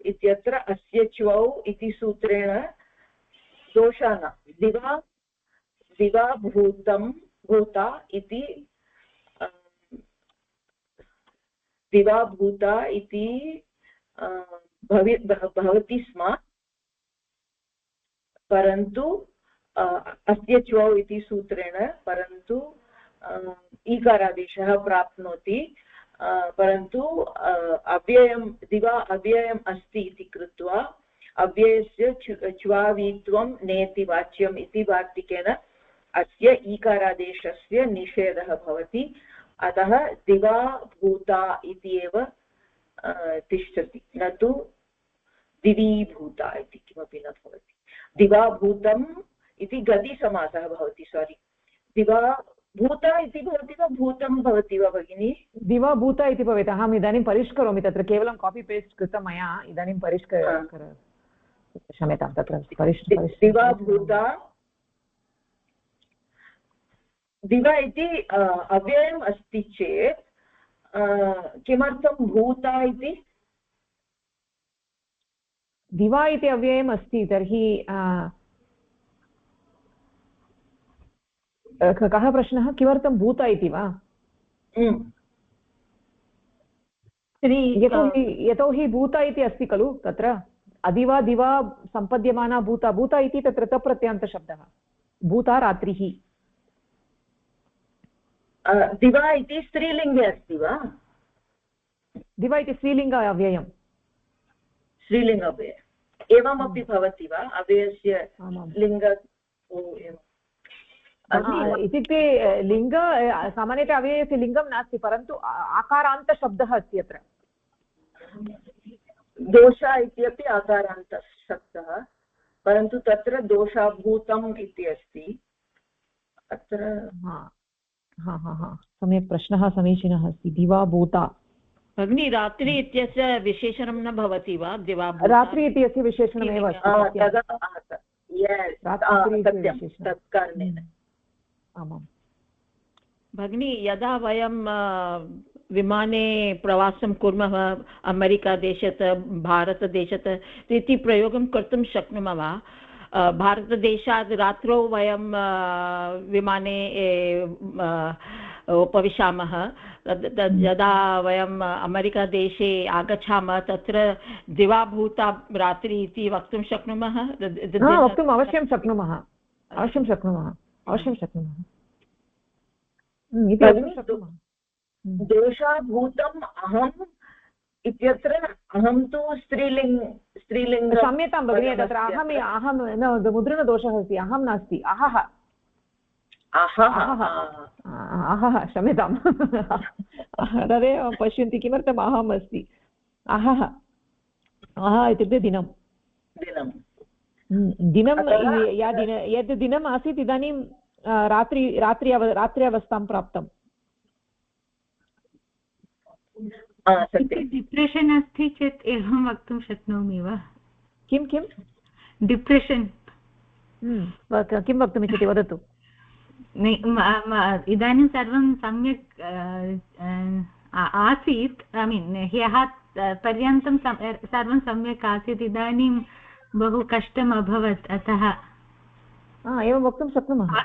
इत्यत्र अस्य च्वौ इति सूत्रेण दोषा न दिवा भूतं भूता इति दिवा भूता इति भवति स्म परन्तु अस्य च्वौ इति सूत्रेण परन्तु ईकारादेशः प्राप्नोति परन्तु अव्ययं दिवा अव्ययम् अस्ति इति कृत्वा अव्ययस्य च्वावीत्वं नेति वाच्यम् इति वार्तिकेन अस्य ईकारादेशस्य निषेधः भवति अतः दिवा भूता इति एव तिष्ठति न तु दिवीभूता इति किमपि न भवति दिवा भूतम् इति गतिसमासः भवति सारी दिवा भूता इति भवति वा भूतं भवति वा भगिनी दिवा भूता इति भवेत् अहम् इदानीं परिष्करोमि तत्र केवलं कापि पेस्ट् कृतं मया इदानीं क्षम्यतां तत्र दिवा भूता दिवा इति अव्ययम् अस्ति चेत् किमर्थं भूता इति दिवा इति अव्ययम् अस्ति तर्हि कः प्रश्नः किमर्थं भूता इति वा यतोहि भूता इति अस्ति खलु तत्र अदिवा दिवा सम्पद्यमाना भूता भूता इति तत्र तप्रत्ययान्तशब्दः भूता रात्रिः दिवा इति स्त्रीलिङ्गे अस्ति वा दिवा इति स्त्रीलिङ्ग अव्ययं स्त्रीलिङ्ग अव्ययम् एवमपि भवति वा अव्ययस्य लिङ्ग इत्युक्ते लिङ्ग सामान्यतः अव्ययस्य लिङ्गं नास्ति परन्तु आकारान्तशब्दः अस्ति अत्र दोषा इत्यपि आकारान्तशब्दः परन्तु तत्र दोषाभूतम् इति अस्ति अत्र सम्यक् प्रश्नः समीचीनः अस्ति दिवा भूता भगिनी रात्रि इत्यस्य विशेषणं न भवति वा दिवा रात्रि इत्यस्य विशेषणमेव अस्ति तत्कारणेन आमां भगिनी यदा वयं विमाने प्रवासं कुर्मः अमेरिकादेशत भारतदेशत इति प्रयोगं कर्तुं शक्नुमः वा भारतदेशात् रात्रौ वयं विमाने उपविशामः यदा वयम् अमेरिकादेशे आगच्छामः तत्र दिवाभूता रात्रि इति वक्तुं शक्नुमः वक्तुम् अवश्यं शक्नुमः दोषाभूतम् अहम् इत्यत्र अहं तु स्त्रीलिङ्ग क्षम्यतां भगिनी तत्र अहं न मुद्रणदोषः अस्ति अहं नास्ति अहः क्षम्यतां तदेव पश्यन्ति किमर्थम् अहम् अस्ति अहः इत्युक्ते दिनं यद् दिनम् आसीत् इदानीं रात्र्यावस्थां प्राप्तम् डिप्रेशन् अस्ति चेत् अहं वक्तुं शक्नोमि वा किं डिप्रेशन् किं वक्तुमिच्छति वदतु इदानीं सर्वं सम्यक् आसीत् ऐ मीन् ह्यः पर्यन्तं सर्वं सम्यक् आसीत् इदानीं बहु कष्टम् अभवत् अतः एवं वक्तुं शक्नुमः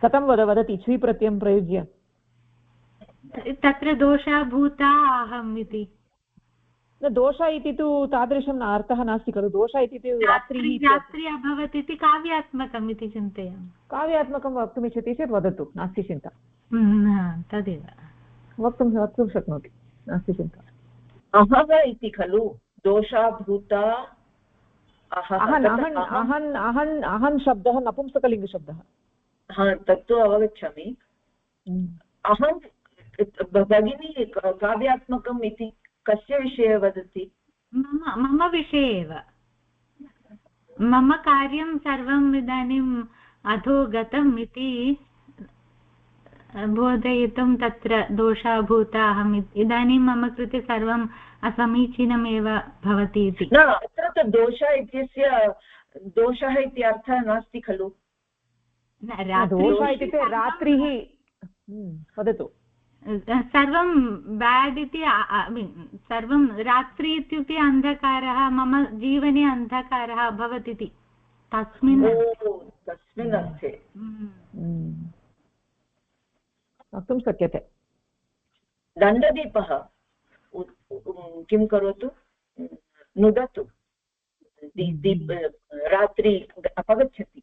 कथं वदति च्वी प्रत्ययं प्रयुज्य तत्र दोषा भूता अहम् इति न दोष इति तु तादृशम् अर्थः नास्ति खलु दोष इति रात्रि अभवत् इति काव्यात्मकम् इति चिन्तयामि काव्यात्मकं वक्तुमिच्छति चेत् वदतु नास्ति चिन्ता तदेव वक्तुं शक्नोति नास्ति चिन्ता अहः इति खलु दोषा भूता अहन् शब्दः नपुंसकलिङ्गशब्दः तत्तु अवगच्छामि अहं भगिनी काव्यात्मकम् इति कस्य विषये वदति मम विषये एव मम कार्यं सर्वम् इदानीम् अधो गतम् इति बोधयितुं तत्र दोषः भूता अहम् इदानीं मम कृते सर्वम् असमीचीनमेव भवति इति। न, अत्र तु दोषः इत्यस्य दोषः इति अर्थः नास्ति खलु। दोषः इत्युक्ते रात्रिः वदतु। सर्वं बेड् इति सर्वं रात्रि इत्युक्ते अन्धकारः, मम जीवने अन्धकारः अभवत् इति तस्मिन् अर्थे वक्तुं शक्यते। दण्डदीपः किं करोतु, नुदतु, रात्रि अपगच्छति,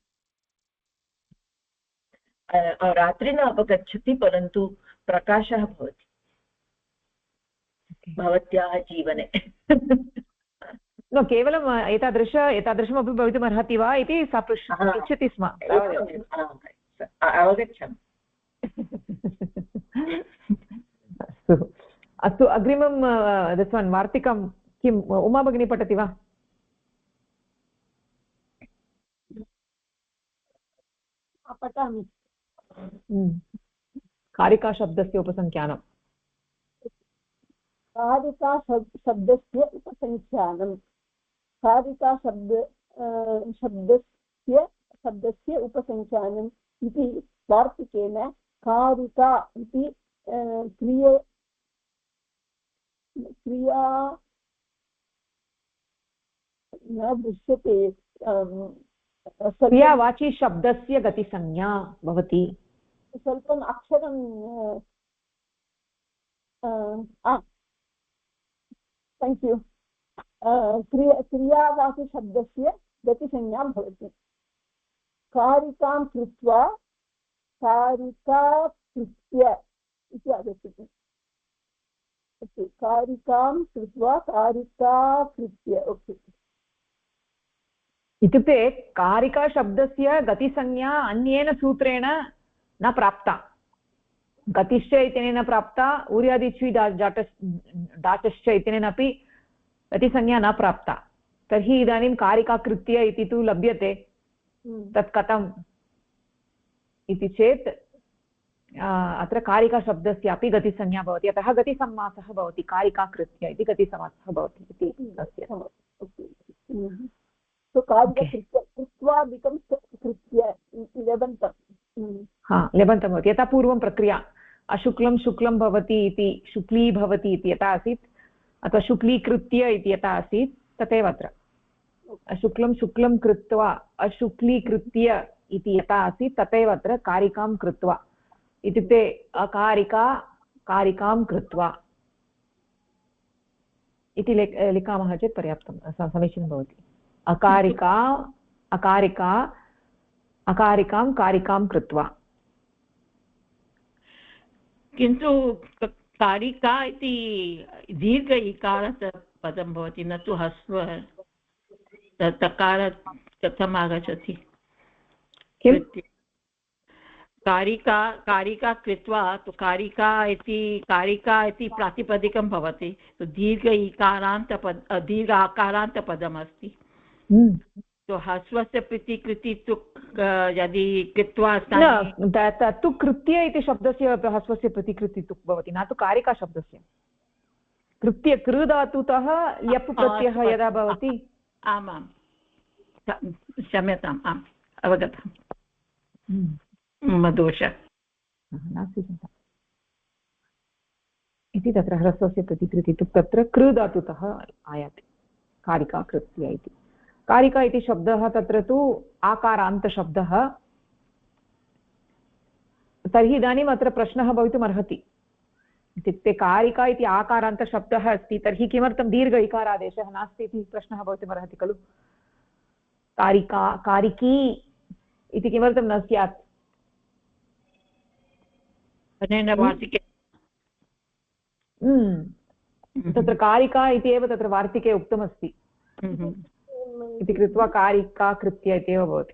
रात्रि न अपगच्छति परन्तु प्रकाशः भवति भवत्याः जीवने। न केवलम् एतादृशमपि भवितुम् अर्हति वा इति सा पृच्छति स्म। अवगच्छामि। अस्तु अस्तु, अग्रिमं दस्वान् वार्तिकं किम् उमा भगिनी पठति वा? पठामि। कारिका शब्दस्य उपसंख्यानं। कारिका शब्दस्य उपसंख्यानं। कारिका शब्दस्य उपसंख्यानम् इति वार्तिकेन कारिका इति क्रिया न दृश्यते। क्रियावाची शब्दस्य गतिसंज्ञा भवति। स्वल्पम् अक्षरं थैंक यू। क्रियावाचिशब्दस्य गतिसंज्ञा भवति। कारिकां कृत्वा कारिकाकृत्य इति आगच्छति। कारिकां कृत्वा कारिकाकृत्य। ओके, इत्युक्ते कारिकाशब्दस्य गतिसंज्ञा अन्येन सूत्रेण न प्राप्ता, गतिश्च इत्यनेन प्राप्ता, ऊर्यादिच्वी डाचश्च इत्यनेनापि गतिसंज्ञा न प्राप्ता। तर्हि इदानीं कारिकाकृत्य इति तु लभ्यते, तत् कथम् इति चेत् अत्र कारिकाशब्दस्यापि गतिसंज्ञा भवति, अतः गतिसमासः भवति। कारिकाकृत्य इति गतिसमासः भवति इति तस्य। लेबन्तं भवति। यथा पूर्वं प्रक्रिया अशुक्लं शुक्लं भवति इति शुक्ली भवति इति यथा आसीत्, अथवा शुक्लीकृत्य इति यथा आसीत्, तथैव अत्र अशुक्लं शुक्लं कृत्वा अशुक्लीकृत्य इति यथा आसीत् तथैव अत्र कारिकां कृत्वा इत्युक्ते अकारिका कारिकां कृत्वा इति लिखामः चेत् पर्याप्तं, समीचीनं भवति। अकारिका अकारिका अकारिकां कारिकां कृत्वा। किन्तु कारिका इति दीर्घ इकारस्य पदं भवति, न तु ह्रस्व। तकार कथम् आगच्छति? कारिका कारिका कृत्वा तु कारिका इति प्रातिपदिकं भवति, दीर्घ दीर्घ आकारान्तपदमस्ति। तो ह्रस्वस्य प्रतिकृति तु यदि कृत्वा तत्तु कृत्य इति शब्दस्य ह्रस्वस्य प्रतिकृति तु भवति, न तु कारिका शब्दस्य। कृत्य कृ धातुतः यप् प्रत्ययः यदा भवति। आमां, क्षम्यताम्, आम् अवगतम्। मम दोषः नास्ति चिन्ता इति। तत्र ह्रस्वस्य प्रतिकृति तु तत्र कृ धातुतः आयाति, कारिका कृत्य इति। कारिका इति शब्दः तत्र तु आकारान्तशब्दः। तर्हि इदानीम् अत्र प्रश्नः भवितुम् अर्हति, इत्युक्ते कारिका इति आकारान्तशब्दः अस्ति, तर्हि किमर्थं दीर्घ इकारादेशः नास्ति इति प्रश्नः भवितुम् अर्हति खलु। कारिका कारिकी इति किमर्थं न स्यात्? तत्र कारिका इति एव तत्र वार्तिके उक्तमस्ति इति कृत्वा कारिका कृत्य इत्येव भवति।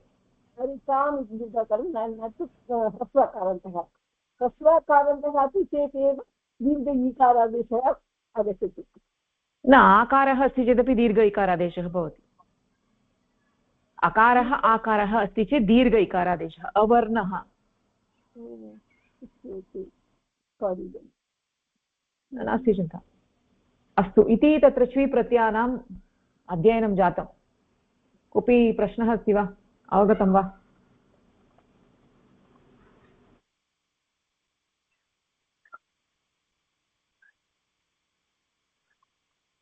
ह्रस्वकारन्तः अपि चेत् एव दीर्घ ईकारादेशः आगच्छति। न, आकारः अस्ति चेदपि दीर्घ इकारादेशः भवति। अकारः आकारः अस्ति चेत् दीर्घ इकारादेशः। अवर्णः नास्ति चिन्ता। अस्तु, इति तत्र श्वी प्रत्ययानाम् अध्ययनं जातं। कोऽपि प्रश्नः अस्ति वा, अवगतं वा?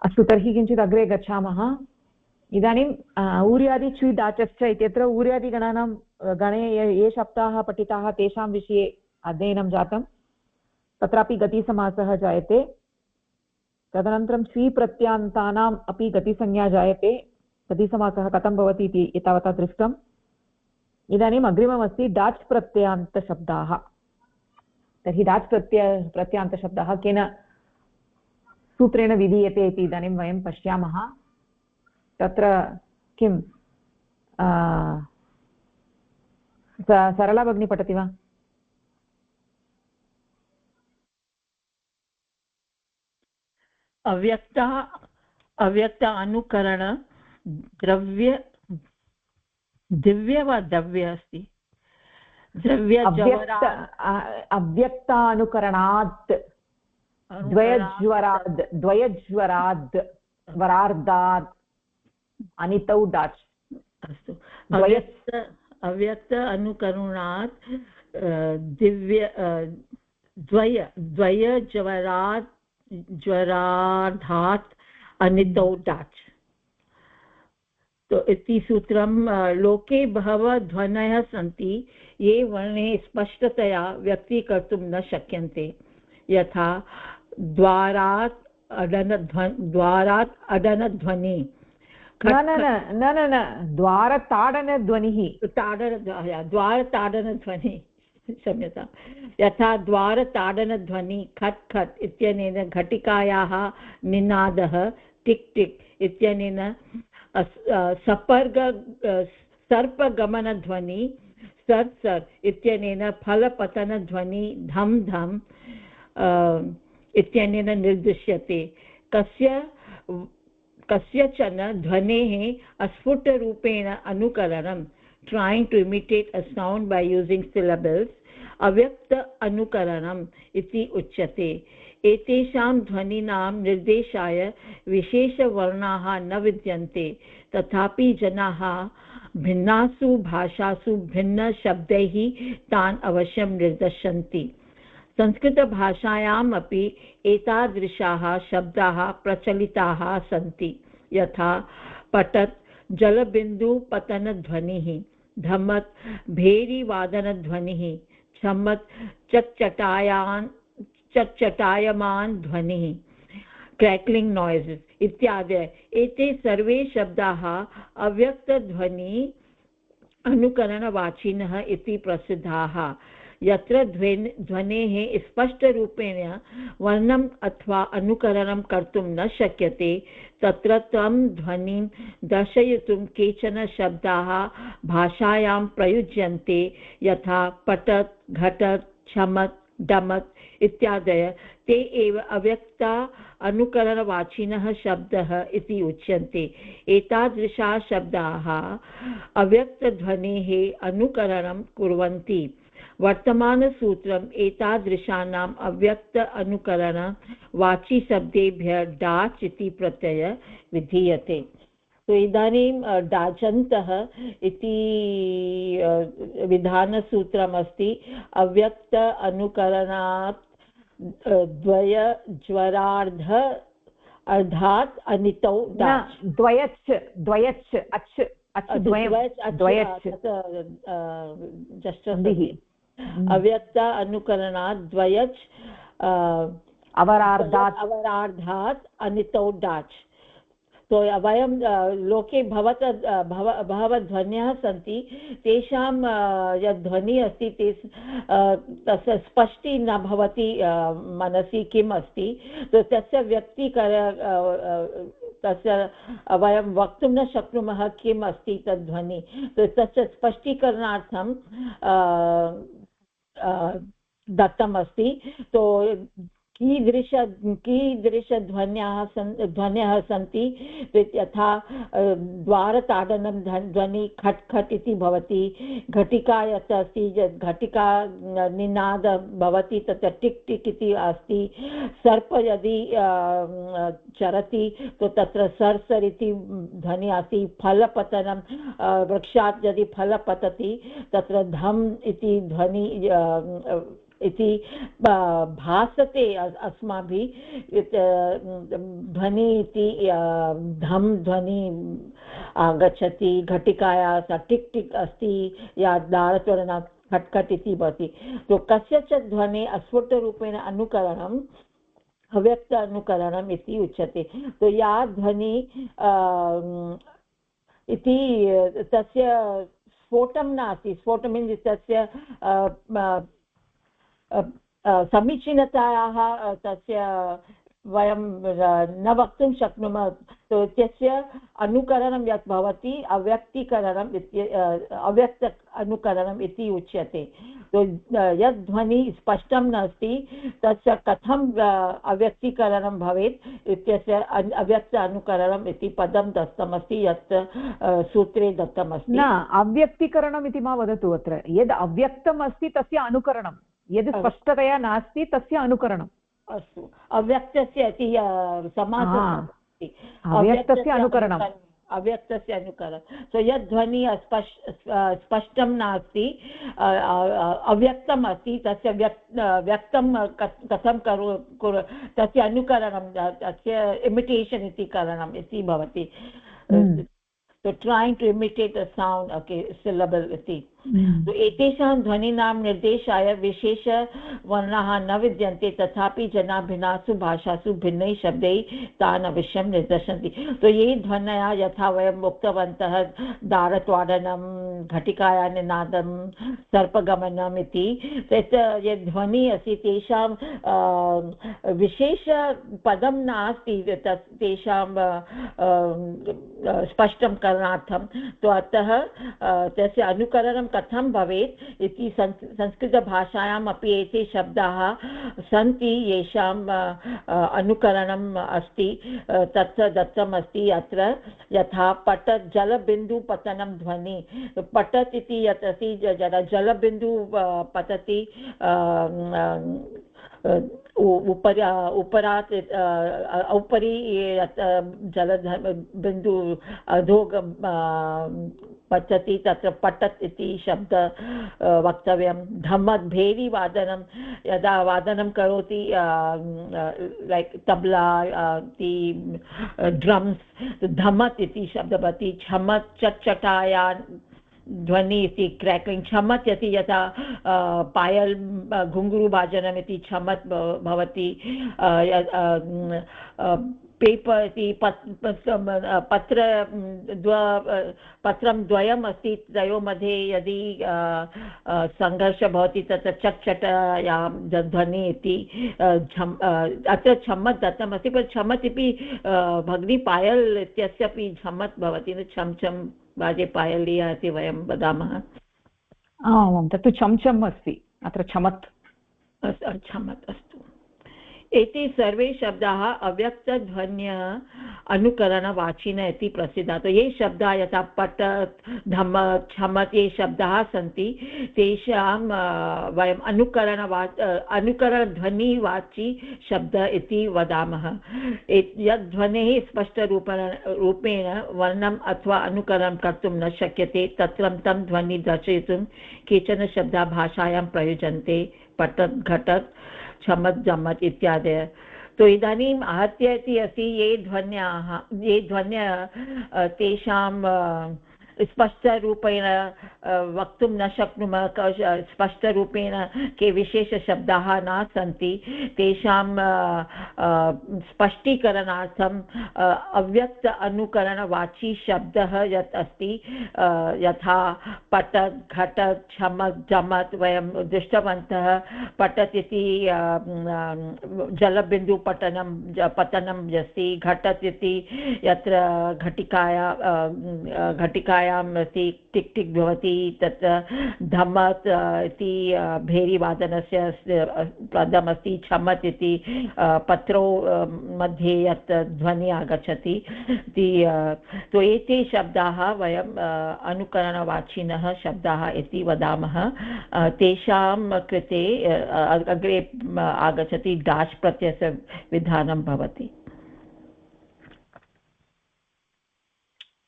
अस्तु, तर्हि किञ्चित् अग्रे गच्छामः। इदानीम् ऊर्यादि च्वी दाचश्च इत्यत्र ऊर्यादिगणानां गणे ये शब्दाः पठिताः तेषां विषये अध्ययनं जातं। तत्रापि गतिसमासः जायते। तदनन्तरं स्वी प्रत्यान्तानाम् अपि गतिसंज्ञा जायते। गतिसमासः कथं भवति इति एतावता दृष्टम्। इदानीम् अग्रिममस्ति डाच् प्रत्ययान्तशब्दाः। तर्हि डाच् प्रत्ययान्तशब्दः केन सूत्रेण विधीयते इति इदानीं वयं पश्यामः। तत्र किं सरला भगिनी पठति वा? अव्यक्त अनुकरण द्रव्य दिव्य वा द्रव्य अस्ति? द्रव्य अव्यक्तानुकरणात् द्वयज्वराद् वरार्धात् अनितौ डाच्। अस्तु, अव्यक्त अनुकरणात् ज्वरार्धात् अनितौ डाच्। तो इति सूत्रं लोके बहवः ध्वनयः सन्ति ये वर्णे स्पष्टतया व्यक्तीकर्तुं न शक्यन्ते, यथा द्वारात् अडनध्वनि। न द्वारताडनध्वनिः। द्वारताडनध्वनि, क्षम्यतां। यथा द्वारताडनध्वनि खट् खट् इत्यनेन घटिकायाः निनादः, टिक् टिक् इत्यनेन सर्पगमनध्वनि, सर् सर् इत्यनेन फलपतनध्वनि, धम् धम् इत्यनेन निर्दिश्यते। कस्यचन ध्वनेः अस्फुटरूपेण अनुकरणं, trying to imitate a sound by using syllables, अव्यक्त अनुकरणम् इति उच्यते। एतेषां ध्वनीनां निर्देशाय विशेषवर्णाः न विद्यन्ते, तथापि जनाः भिन्नासु भाषासु भिन्नशब्दैः तान् अवश्यं निर्दिशन्ति। संस्कृतभाषायाम् अपि एतादृशाः शब्दाः प्रचलिताः सन्ति, यथा पठत् जलबिन्दुपतनध्वनिः, धमत् भेरीवादनध्वनिः, छमत् चट्चटायमान् ध्वनिः, क्रैक्लिंग नॉइजेस इत्यादि। एते सर्वे शब्दाः अव्यक्तध्वनि अनुकरणवाचिनः इति प्रसिद्धाः। यत्र ध्वनेः स्पष्टरूपेण वर्णम् अथवा अनुकरणं कर्तुं न शक्यते, तत्र तं ध्वनिं दर्शयितुं केचन शब्दाः भाषायां प्रयुज्यन्ते, यथा पठत्, घटत्, छमत्, डमत् इत्यादयः। ते एव अव्यक्ता अनुकरणवाचिनः शब्दः इति उच्यन्ते। एतादृशाः शब्दाः अव्यक्तध्वनेः अनुकरणं कुर्वन्ति। वर्तमानसूत्रम् एतादृशानाम् अव्यक्त अनुकरणवाचिशब्देभ्यः डाच् इति प्रत्यय विधीयते। तो इदानीं डाचन्तः इति विधानसूत्रमस्ति। अव्यक्त अनुकरणात् द्वयज्वरार्ध अर्धात् अनितौ डाच्। द्वयच् अच् अव्यक्त अनुकरणात् द्वयच् अवरार्धात् अनितौ डाच्। तो वयं लोके बहवः ध्वन्यः सन्ति, तेषां यद् ध्वनिः अस्ति तस्य स्पष्टी न भवति मनसि किम् अस्ति, तो तस्य तस्य वयं वक्तुं न शक्नुमः किम् अस्ति तद्ध्वनि। तो तस्य स्पष्टीकरणार्थं दत्तमस्ति। तो कीदृशध्वन्यः सन्ति यथा द्वारताडनं ध्वनि खट् खट् इति भवति घटिका यत् अस्ति घटिका निनाद भवति तत्र टिक् टिक् इति अस्ति सर्प यदि चरति तो तत्र सर् इति ध्वनि अस्ति फलपतनं वृक्षात् यदि फल पतति तत्र धम् इति ध्वनि इति भासते अस्माभिः ध्वनि इति धम् ध्वनि आगच्छति घटिकायाः टिक् टिक् अस्ति या दारत्वरणात् खट् खट् इति भवति तो कस्यचित् ध्वनि अस्फुटरूपेण अनुकरणम् अव्यक्त अनुकरणम् इति उच्यते तो या ध्वनि इति तस्य स्फोटं नास्ति स्फोटं मीन्स् तस्य समीचीनतायाः तस्य वयं न वक्तुं शक्नुमः तो तस्य अनुकरणं यत् भवति अव्यक्तीकरणम् अव्यक्त अनुकरणम् इति उच्यते तो यत् ध्वनि स्पष्टं नास्ति तस्य कथं अव्यक्तीकरणं भवेत् इत्यस्य अव्यक्त अनुकरणम् इति पदं दत्तमस्ति यत् सूत्रे दत्तमस्ति न अव्यक्तीकरणम् इति मा वदतु अत्र यद् अव्यक्तम् अस्ति तस्य अनुकरणं यद् स्पष्टतया नास्ति तस्य अनुकरणम् अस्तु अव्यक्तस्य इति समासः अव्यक्तस्य अनुकरणम् अव्यक्तस्य अनुकरणं सो यद् ध्वनि स्पष्टं नास्ति अव्यक्तम् अस्ति तस्य व्यक्तं कथं तस्य अनुकरणं तस्य इमिटेशन् इति करणम् इति भवति so trying to imitate a sound okay syllable iti so etesham dhvaninam nirdeshaaya vishesha varnaah na vidyante tathapi janabhinasu bhashasu bhinnai shabdai tan avishyam nirdashanti so ye dhvanaya yatha vayam uktavantah daratvadanam ghatikaya ninadam sarpagamanam iti tat ye dhvani asti tesham vishesha padam naasti tesham spashtam करणार्थं तो अतः तस्य अनुकरणं कथं भवेत् इति संस्कृतभाषायाम् अपि एते शब्दाः सन्ति येषाम् अनुकरणम् अस्ति तत्र दत्तम् अस्ति अत्र यथा पतत् जलबिन्दुपतनं ध्वनि पतत् इति यत् अस्ति जलबिन्दु पतति उपरात् उपरि जलबिन्दु अधोगं पतति तत्र पतत् इति शब्द वक्तव्यं धमत् भेरीवादनं यदा वादनं करोति लैक् तबला ति ड्रम्स् धमत् इति शब्द भवति छमत् चटचटाया ध्वनि इति क्रैक्लिंग छमत् यति यथा पायल घुंगरू भाजनम् इति छमत् भवति पेपर् इति पत्रं द्वयम् अस्ति तयोः मध्ये यदि सङ्घर्षः भवति तत्र चट्चटायां ध्वनि इति अत्र छमत् दत्तमस्ति परं छमत् इति भगिनी पायल इत्यस्य अपि छमत् भवति छं छं बाजे पायलिया इति वयं वदामः आमां तत्तु छं अस्ति अत्र छमत् अस्तु एते सर्वे शब्दाः अव्यक्तध्वन्य अनुकरणवाचिन इति प्रसिद्धाः तो ये शब्दाः यथा पतत् धमत् छमत् ये शब्दाः सन्ति तेषां वयम् अनुकरणध्वनिवाची शब्द इति वदामः यद् ध्वनेः स्पष्टरूपेण वर्णम् अथवा अनुकरणं कर्तुं न शक्यते तत्र तं ध्वनि दर्शयितुं केचन शब्दाः भाषायां प्रयुज्यन्ते पतत् घटत् छमत् जमत् इत्यादयः तो इदानीम् आहत्य इति अस्ति ये ध्वन्य तेषां स्पष्टरूपेण वक्तुं न शक्नुमः स्पष्टरूपेण के विशेषशब्दाः न सन्ति तेषां स्पष्टीकरणार्थम् अव्यक्त अनुकरणवाची शब्दः यत् अस्ति यथा पतत् घटत् छमत् जमत् वयं दृष्टवन्तः पतत् इति जलबिन्दुपतनं अस्ति घटत् इति यत्र घटिकाया भाषायाम् अस्ति टिक् टिक् भवति तत् धमत् इति भेरीवादनस्य पदमस्ति छमत् इति पत्रो मध्ये यत् ध्वनिः आगच्छति तो एते शब्दाः वयम् अनुकरणवाचिनः शब्दाः इति वदामः तेषां कृते अग्रे आगच्छति डाच् प्रत्ययस्य विधानं भवति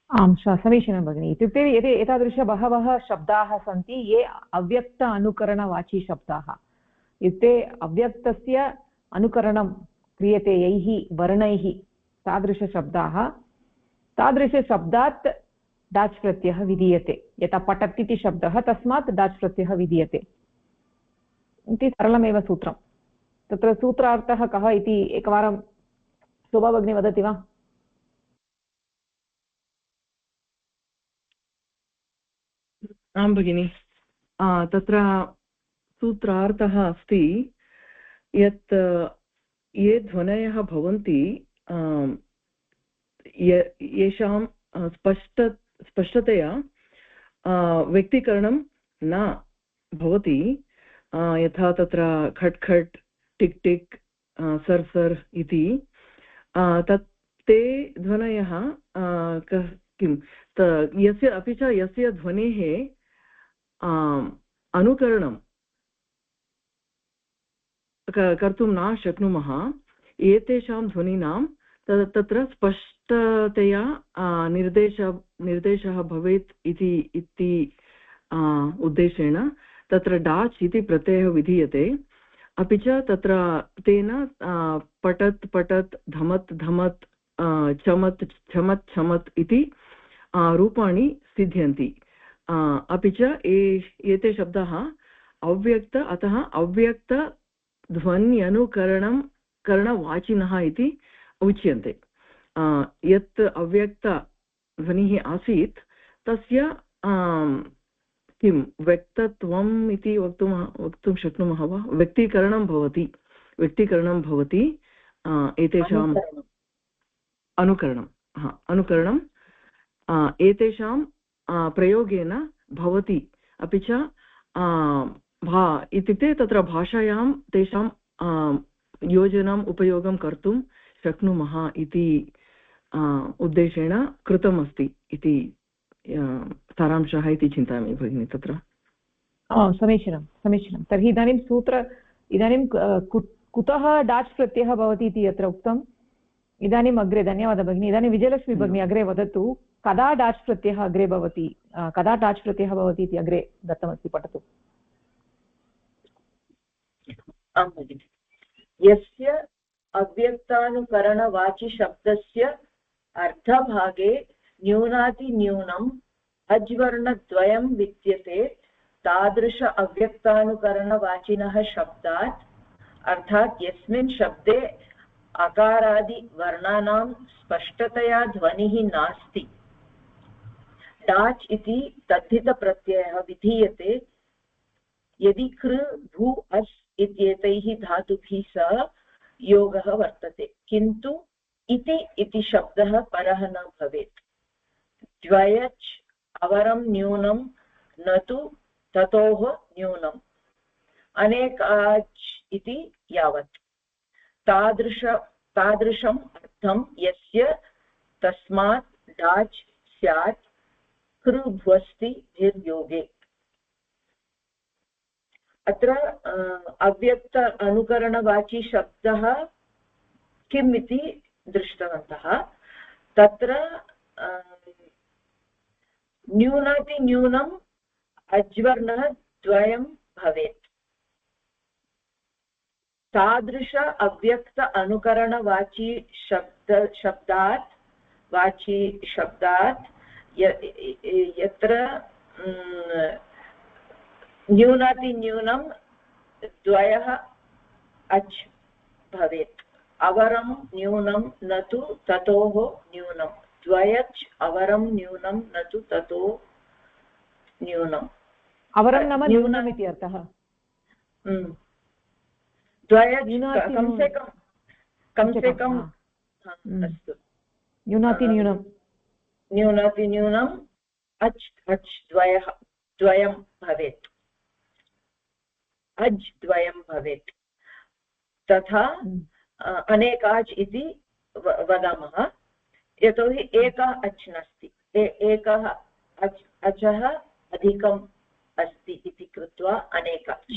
आं समीचीनं भगिनि इत्युक्ते यदि एतादृश बहवः शब्दाः सन्ति ये अव्यक्त अनुकरणवाची शब्दाः इत्युक्ते अव्यक्तस्य अनुकरणं क्रियते यैः वर्णैः तादृशशब्दाः तादृशशब्दात् डाच् प्रत्ययः विधीयते यथा पठत् इति शब्दः तस्मात् डाच् प्रत्ययः विधीयते इति सरलमेव सूत्रं तत्र सूत्रार्थः कः इति एकवारं शोभा भगिनी वदति वा आं भगिनि तत्र सूत्रार्थः अस्ति यत् ये ध्वनयः भवन्ति येषां स्पष्टतया व्यक्तीकरणं न भवति यथा तत्र खट् खट् टिक् टिक् सर् सर् इति तत् ते ध्वनयः किं यस्य अपि च यस्य ध्वनेः अनुकरणं कर्तुं न शक्नुमः एतेषां ध्वनीनां तत्र स्पष्टतया निर्देशः भवेत् इति उद्देशेन तत्र डाच् इति प्रत्ययः विधीयते अपि च तत्र तेन पठत् पठत् धमत् धमत् चमत् छमत् छमत् इति रूपाणि सिद्ध्यन्ति अपि च एते शब्दाः अव्यक्त अतः अव्यक्त ध्वन्यनुकरणवाचिनः इति उच्यन्ते यत् अव्यक्त ध्वनिः आसीत् तस्य किं व्यक्तत्वम् इति वक्तुं शक्नुमः वा व्यक्तीकरणं भवति एतेषाम् अनुकरणं एतेषां प्रयोगेन भवति अपि च इत्युक्ते तत्र भाषायां तेषां योजनम् उपयोगं कर्तुं शक्नुमः इति उद्देशेन कृतमस्ति इति सारांशः इति चिन्तयामि भगिनि तत्र समीचीनं तर्हि इदानीं कुतः डाच् प्रत्ययः भवति इति यत्र उक्तम् इदानीम् अग्रे धन्यवादः भगिनि इदानीं विजयलक्ष्मी भगिनी अग्रे वदतु कदा डाच् प्रत्ययः अग्रे भवति कदा डाच् प्रत्ययः भवति इति अग्रे दत्तमस्ति पठतु आं भगिनि यस्य अव्यक्तानुकरणवाचिशब्दस्य अर्थभागे न्यूनातिन्यूनम् अज्वर्णद्वयं विद्यते तादृश अव्यक्तानुकरणवाचिनः शब्दात् अर्थात् यस्मिन् शब्दे अकारादिवर्णानां स्पष्टतया ध्वनिः नास्ति डाच् इति तद्धितप्रत्ययः विधीयते यदि कृ भू अस् इत्येतैः धातुभिः सह योगः वर्तते किन्तु इति शब्दः परः न भवेत् द्वयच् अवरं न्यूनं न तु ततोः न्यूनम् अनेकाच् इति यावत् तादृशम् अर्थं यस्य तस्मात् डाच् स्यात् कृभ्वस्तिभिर्योगे अत्र अव्यक्त अनुकरणवाची शब्दः किम् इति दृष्टवन्तः तत्र न्यूनातिन्यूनम् अज्वर्णः द्वयं भवेत् तादृश अव्यक्त अनुकरणवाची शब्दात् यत्र न्यूनातिन्यूनं द्वयः अच् भवेत् अवरं न्यूनं न तु ततोः न्यूनं द्वयच् अवरं न्यूनं न तु ततो न्यूनम् अवरं नाम न्यूनम् इति अर्थः कम से कम अस्तु न्यूनातिन्यूनं अच् द्वयं भवेत्, अज् द्वयं भवेत्। तथा अनेकाच् इति वदामः, यतोहि एकः अच् नास्ति, एकः अचः अधिकम् अस्ति इति कृत्वा अनेकाच्।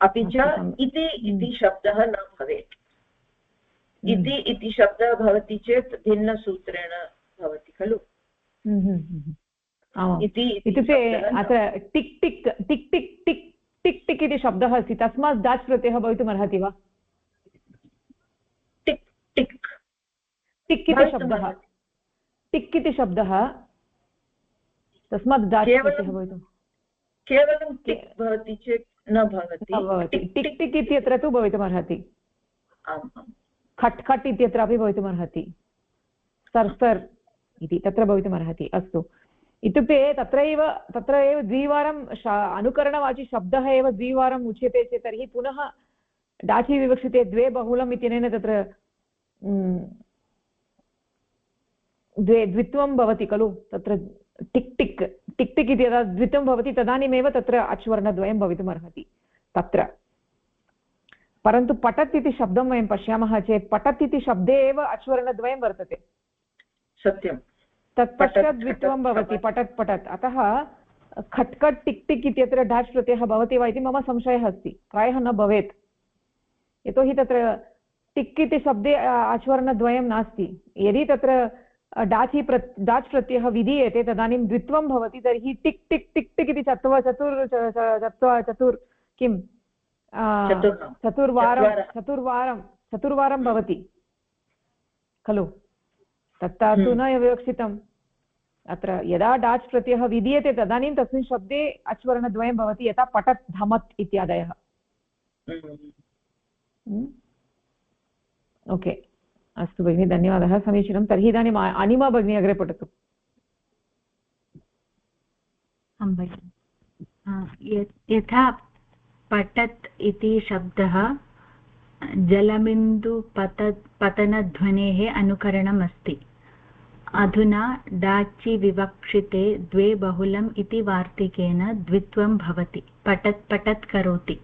अपि च इति शब्दः न भवेत्। इति शब्दः भवति चेत् भिन्नसूत्रेण भवति खलु। इत्युक्ते अत्र tick tick tick tick tick tick tick इति शब्दः अस्ति, तस्मात् दाच् प्रत्ययः भवितुम् अर्हति वा? टिक् टिक् टिक् इति शब्दः, टिक् इति शब्दः तस्मात् दाच् प्रत्ययः भवितुं केवलं टिक् भवति चेत् न भवति। टिक् टिक् इत्यत्र तु भवितुमर्हति, खट् खट् इत्यत्रापि भवितुमर्हति, सर् सर् इति तत्र भवितुमर्हति। अस्तु, इत्युक्ते तत्र एव द्विवारं अनुकरणवाचि शब्दः एव द्विवारम् उच्यते चेत् तर्हि पुनः डाचि विवक्षिते द्वे बहुलम् इत्यनेन तत्र द्वित्वं भवति खलु। तत्र टिक् टिक् टिक् टिक् इति यदा द्वित्वं भवति तदानीमेव तत्र अच्वर्णद्वयं भवितुमर्हति तत्र। परन्तु पठत् इति शब्दं वयं पश्यामः चेत् पठत् इति शब्दे एव अच्वर्णद्वयं वर्तते। सत्यं, तत्पश्चात् द्वित्वं भवति पठत् पठत्। अतः खट् खट् टिक् टिक् इत्यत्र डाच् प्रत्ययः भवति वा इति मम संशयः अस्ति, प्रायः न भवेत्, यतोहि तत्र टिक् इति शब्दे अच्वर्णद्वयं नास्ति। यदि तत्र डाच् प्रत्ययः विधीयते तदानीं द्वित्वं भवति, तर्हि टिक् टिक् टिक् टिक् इति चतुर् किं चतुर्वारं भवति खलु। तत्तु न विवक्षितम्। अत्र यदा डाच् प्रत्ययः विधीयते तदानीं तस्मिन् शब्दे अच्वर्णद्वयं भवति, यथा पठत् धमत् इत्यादयः। ओके, अस्तु भगिनि, धन्यवादः, समीचीनं। तर्हि इदानीम् अनिमा भगिनी अग्रे पठतु। यथा पठत् इति शब्दः जलबिन्दुपतनध्वनेः अनुकरणम् अस्ति। अधुना डाचि विवक्षिते द्वे बहुलम् इति वार्तिकेन द्वित्वं भवति, पठत् पठत् करोति।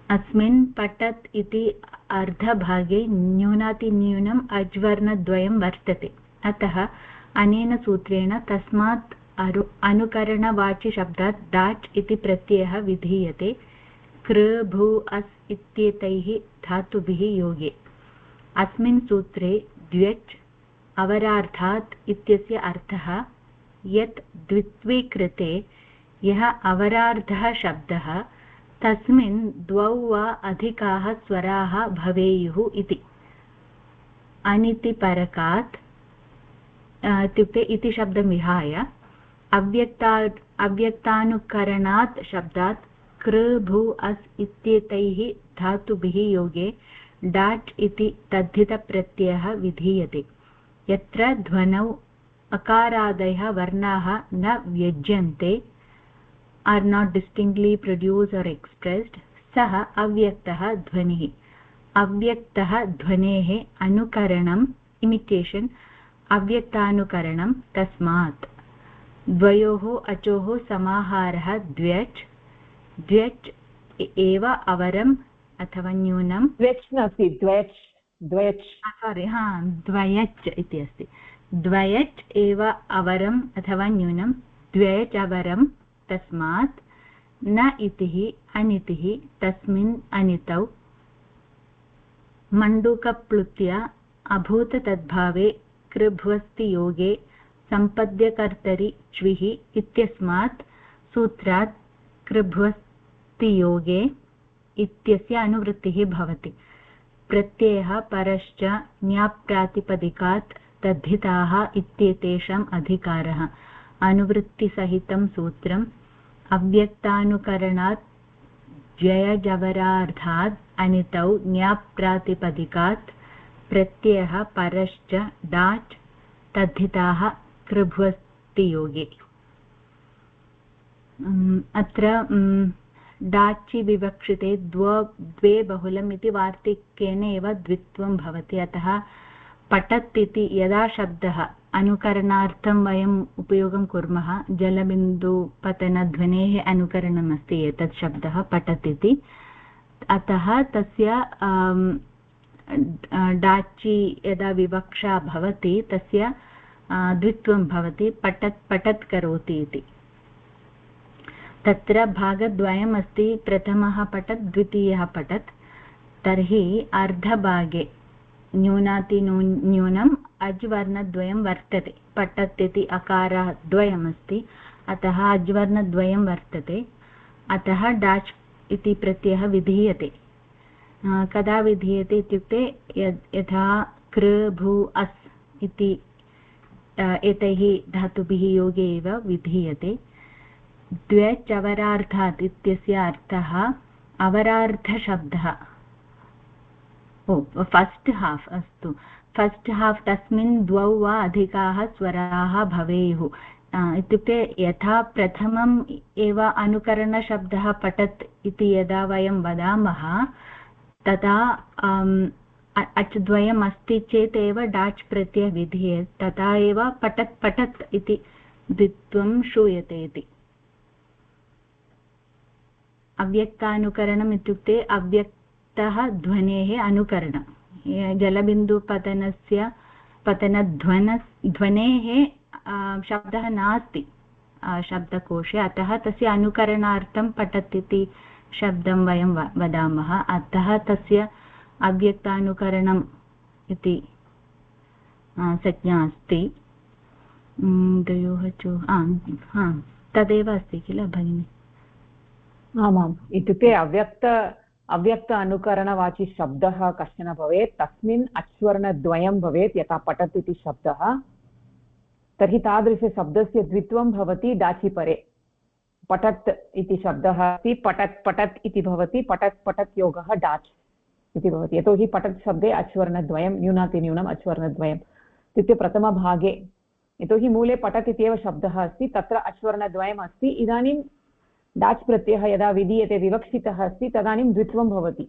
अस्मिन् पठत् इति अर्धभागे न्यूनातिन्यूनम् अज्वर्णद्वयं वर्तते। अतः अनेन सूत्रेण तस्मात् अनुकरणवाचिशब्दात् डाच् इति प्रत्ययः विधीयते कृ भू अस् इत्येतैः धातुभिः योगे। अस्मिन् सूत्रे द्व्यच् अवरार्धात् इत्यस्य अर्थः यत् द्वित्वीकृते यः अवरार्धः शब्दः तस्मिन् द्वौ वा अधिकाः स्वराः भवेयुः इति। अनितिपरकात् इत्युक्ते इति शब्दं विहाय अव्यक्तानुकरणात् शब्दात् कृ भू अस् इत्येतैः धातुभिः योगे डाच् इति तद्धितप्रत्ययः विधीयते, यत्र ध्वनौ अकारादयः वर्णाः न व्यज्यन्ते, are not distinctly produced or expressed, सः अव्यक्तः ध्वनिः। अव्यक्तः ध्वनेः अनुकरणम् इमिटेशन् अव्यक्तानुकरणं, तस्मात् द्वयोः अचोः समाहारः द्व्यच्। द्व्यच् एव अवरम् अथवा न्यूनं, द्व्यच् नास्ति, द्वयच् द्वयच् इति अस्ति। द्वयच् एव अवरम् अथवा न्यूनं, द्वयच् अवरं, तस्मात् न इतिः अनितिः तस्मिन् अनितौ मण्डूकप्लुत्य अभूत तद्भावे कृभ्वस्तियोगे सम्पद्यकर्तरि च्विः इत्यस्मात् सूत्रात् कृभ्वस्तियोगे इत्यस्य अनुवृत्तिः भवति। प्रत्ययः परश्च न्याप्रातिपदिकात् तद्धिताः इत्येतेषाम् अधिकारः। अनुवृत्तिसहितं सूत्रम् अव्यक्तानुकरणात् जयजवरार्धात् अनितौ न्याप्रातिपदिकात् प्रत्ययः परश्च डाच् तद्धिताः कृभ्वस्तियोगे। अत्र डाचि विवक्षिते द्वे बहुलम् इति वार्तिकेन एव द्वित्वं भवति। अतः पठत् इति यदा शब्दः अनुकरणार्थं वयम् उपयोगं कुर्मः जलबिन्दुपतनध्वनेः अनुकरणमस्ति एतत् शब्दः पठत् इति अतः तस्य डाचि यदा विवक्षा भवति तस्य द्वित्वं भवति पठत् पठत् करोति इति तत्र भागद्वयम् अस्ति प्रथमः पठत् द्वितीयः पठत् तर्हि अर्धभागे न्यूनातिन्यूनम् अज्वर्णद्वयं वर्तते पठत् इति अकारद्वयमस्ति अतः अज्वर्णद्वयं वर्तते अतः डाच् इति प्रत्ययः विधीयते कदा विधीयते इत्युक्ते यथा कृ भू अस् इति एतैः धातुभिः योगे एव विधीयते द्व्यचवरार्थात् इत्यस्य अर्थः अवरार्थशब्दः फस्ट् हाफ् अस्तु फस्ट् हाफ् तस्मिन् द्वौ वा अधिकाः स्वराः भवेयुः इत्युक्ते यथा प्रथमम् एव अनुकरणशब्दः पठत् इति यदा वयं वदामः तदा अच् द्वयम् अस्ति चेत् एव डाच् प्रत्ययः विधीयते तथा एव पठत् पठत् इति द्वित्वं श्रूयते इति अव्यक्तानुकरणम् इत्युक्ते अव्यक्तः ध्वनेः अनुकरणं जलबिन्दुपतनस्य ध्वनेः शब्दः नास्ति शब्दकोशे अतः तस्य अनुकरणार्थं पठत् इति शब्दं वयं वदामः अतः तस्य अव्यक्तानुकरणम् इति संज्ञा अस्ति द्वयोः तदेव अस्ति किल भगिनि आमाम् इत्युक्ते अव्यक्त अनुकरणवाची शब्दः कश्चन भवेत् तस्मिन् अच्वर्णद्वयं भवेत् यथा पठत् इति शब्दः तर्हि तादृशशब्दस्य द्वित्वं भवति डाचि परे पठत् इति शब्दः अस्ति पठत् पठत् इति भवति पठत् पठत् योगः डाच् इति भवति यतोहि पठत् शब्दे अच्वर्णद्वयं न्यूनातिन्यूनम् अच्वर्णद्वयम् इत्युक्ते प्रथमभागे यतोहि मूले पठत् इत्येव शब्दः अस्ति तत्र अच्वर्णद्वयम् अस्ति इदानीं डाच् प्रत्ययः यदा विधीयते विवक्षितः अस्ति तदानीं द्वित्वं भवति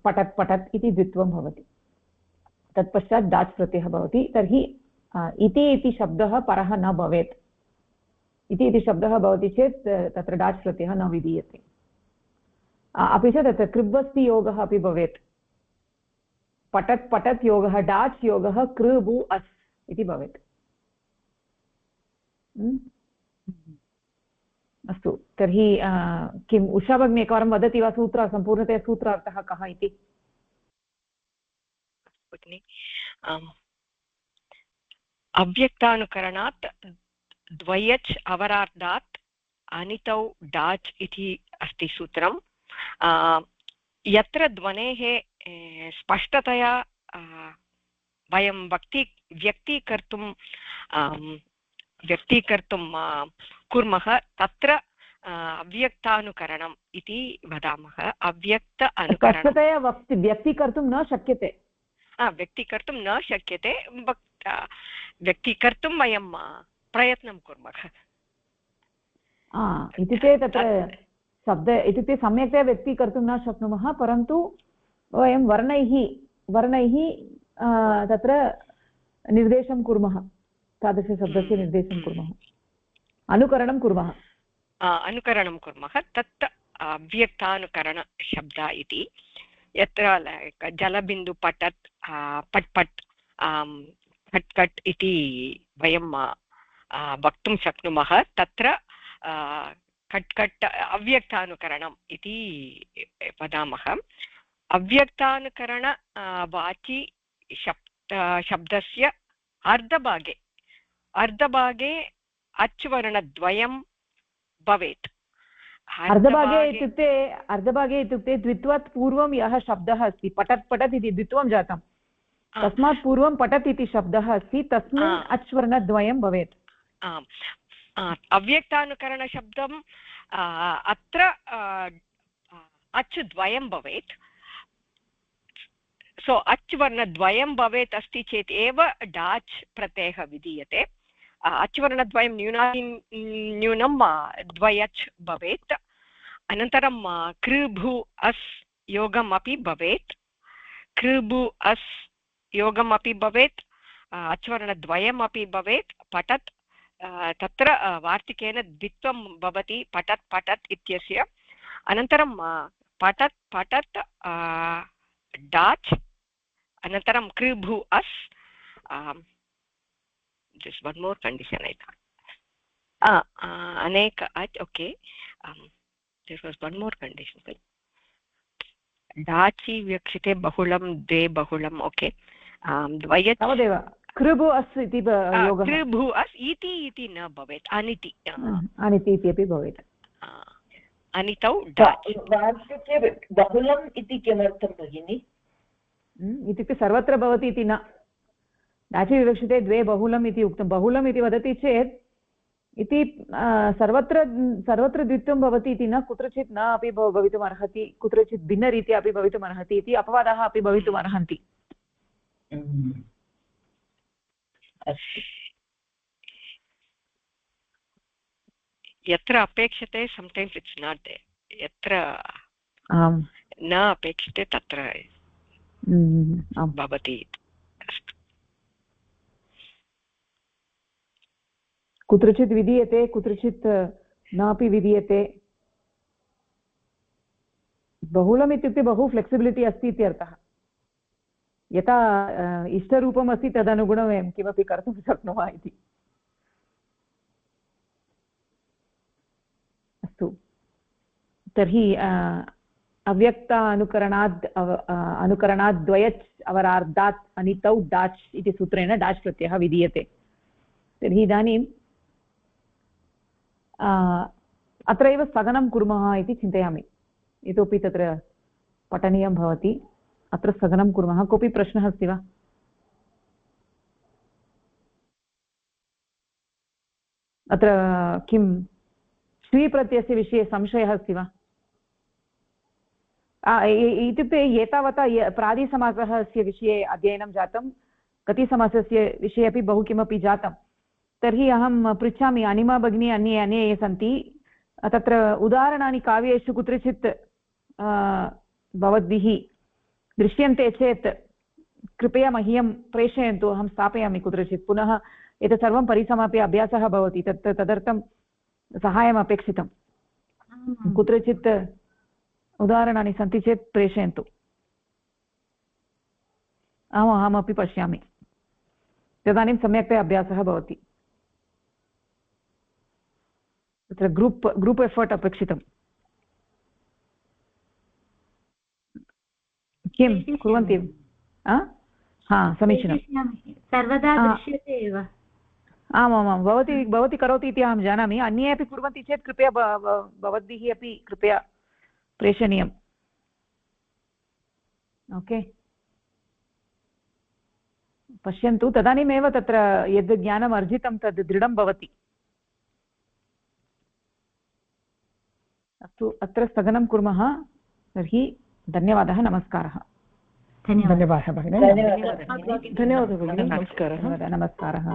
पठत् पठत् इति द्वित्वं भवति तत्पश्चात् डाच् प्रत्ययः भवति तर्हि इति शब्दः परः न भवेत् इति शब्दः भवति चेत् तत्र डाच् प्रत्ययः न विधीयते अपि च तत्र कृब्बस्ति योगः अपि भवेत् पठत् पठत् योगः डाच् योगः कृ भू अस् इति भवेत् अस्तु तर्हि किम् उषा भगिनी एकवारं वदति वा सम्पूर्णतया सूत्रार्थः कः इति अव्यक्तानुकरणात् द्वयच् अवरार्धात् अनितौ डाच् इति अस्ति सूत्रं यत्र ध्वनेः स्पष्टतया वयं व्यक्तीकर्तुं कुर्मः तत्र अव्यक्तानुकरणम् इति वदामः अव्यक्त अनुकरणं स्पष्टतया व्यक्तीकर्तुं न शक्यते व्यक्तीकर्तुं न शक्यते व्यक्तीकर्तुं वयं प्रयत्नं कुर्मः इत्युक्ते तत्र शब्द इत्युक्ते सम्यक्तया व्यक्तीकर्तुं न शक्नुमः परन्तु वयं वर्णैः तत्र निर्देशं कुर्मः तादृशशब्दस्य निर्देशं कुर्मः अनुकरणं कुर्मः तत् अव्यक्तानुकरणशब्दः इति यत्र जलबिन्दु पठत् पट् पट् कट् कट् इति वयं वक्तुं शक्नुमः तत्र कट् कट् अव्यक्तानुकरणम् इति वदामः अव्यक्तानुकरणवाची शब्दस्य अर्धभागे अच्वर्णद्वयं भवेत् अर्धभागे इत्युक्ते द्वित्वात् पूर्वं यः शब्दः अस्ति पठत् पठत् इति द्वित्वं जातं तस्मात् पूर्वं पठत् इति शब्दः अस्ति तस्मिन् अच्वर्णद्वयं भवेत् अव्यक्तानुकरणशब्दम् अत्र अच् द्वयं भवेत् सो अच् वर्णद्वयं भवेत् अस्ति चेत् एव डाच् प्रत्ययः विधीयते अच् वर्णद्वयं न्यूनं द्वयच् भवेत् अनन्तरं कृभु अस् योगम् अपि भवेत् कृभु अस् योगम् अपि भवेत् अच्वर्णद्वयमपि भवेत् पठत् तत्र वार्तिकेन द्वित्वं भवति पठत् पठत् इत्यस्य अनन्तरं पठत् पठत् डाच् अनन्तरं कृभु अस् just one more condition I thought अनेक okay there was one more condition डाचि विवक्षिते बहुलं द्वे बहुलम् ओके द्वय तावदेव कृभु अस् इति योगः कृभु अस् इति न भवेत् अनिति अनिति इत्यपि भवेत् अनितौ वार्तिके बहुलम् इति किमर्थं भगिनि इत्युक्ते सर्वत्र भवति इति न डाचि विवक्षिते द्वे बहुलम् इति उक्तं बहुलम् इति वदति चेत् इति सर्वत्र द्वित्वं भवति इति न कुत्रचित् न अपि भवितुम् अर्हति कुत्रचित् भिन्नरीत्या अपि भवितुम् अर्हति इति अपवादाः अपि भवितुम् अर्हन्ति यत्र अपेक्षते sometimes it's not there यत्र न अपेक्षते तत्र भवति कुत्रचित् विधीयते कुत्रचित् नापि विधीयते बहुलम् इत्युक्ते बहु फ्लेक्सिबिलिटि अस्ति इत्यर्थः यथा इष्टरूपम् अस्ति तदनुगुणं वयं किमपि कर्तुं शक्नुमः इति अस्तु तर्हि अव्यक्त अनुकरणात् द्वयच् अवरार्धात् अनितौ डाच् इति सूत्रेण डाच् प्रत्ययः विधीयते तर्हि इदानीं अत्रैव स्थगनं कुर्मः इति चिन्तयामि इतोपि तत्र पठनीयं भवति अत्र स्थगनं कुर्मः कोऽपि प्रश्नः अस्ति वा अत्र किं श्रीप्रत्ययस्य विषये संशयः अस्ति वा इत्युक्ते एतावता प्रादिसमासस्य विषये अध्ययनं जातं गतिसमासस्य विषये अपि बहु किमपि जातं तर्हि अहं पृच्छामि अनिमा भगिनी अन्ये ये सन्ति तत्र उदाहरणानि काव्येषु कुत्रचित् भवद्भिः दृश्यन्ते चेत् कृपया मह्यं प्रेषयन्तु अहं स्थापयामि कुत्रचित् पुनः एतत् सर्वं परिसमाप्य अभ्यासः भवति तदर्थं सहायम् अपेक्षितं कुत्रचित् उदाहरणानि सन्ति चेत् प्रेषयन्तु अहमपि पश्यामि तदानीं सम्यक्तया अभ्यासः भवति तत्र ग्रूप् एफर्ट् अपेक्षितं किं कुर्वन्ति समीचीनं सर्वदा दृश्यते एव आमामां भवती करोति इति अहं जानामि अन्ये अपि कुर्वन्ति चेत् कृपया भवद्भिः अपि कृपया प्रेषणीयम् ओके पश्यन्तु तदानीमेव तत्र यद् ज्ञानम् अर्जितं तद् दृढं भवति अस्तु अत्र स्थगनं कुर्मः तर्हि धन्यवादः नमस्कारः धन्यवादः भगिनी धन्यवादः नमस्कारः नमस्कारः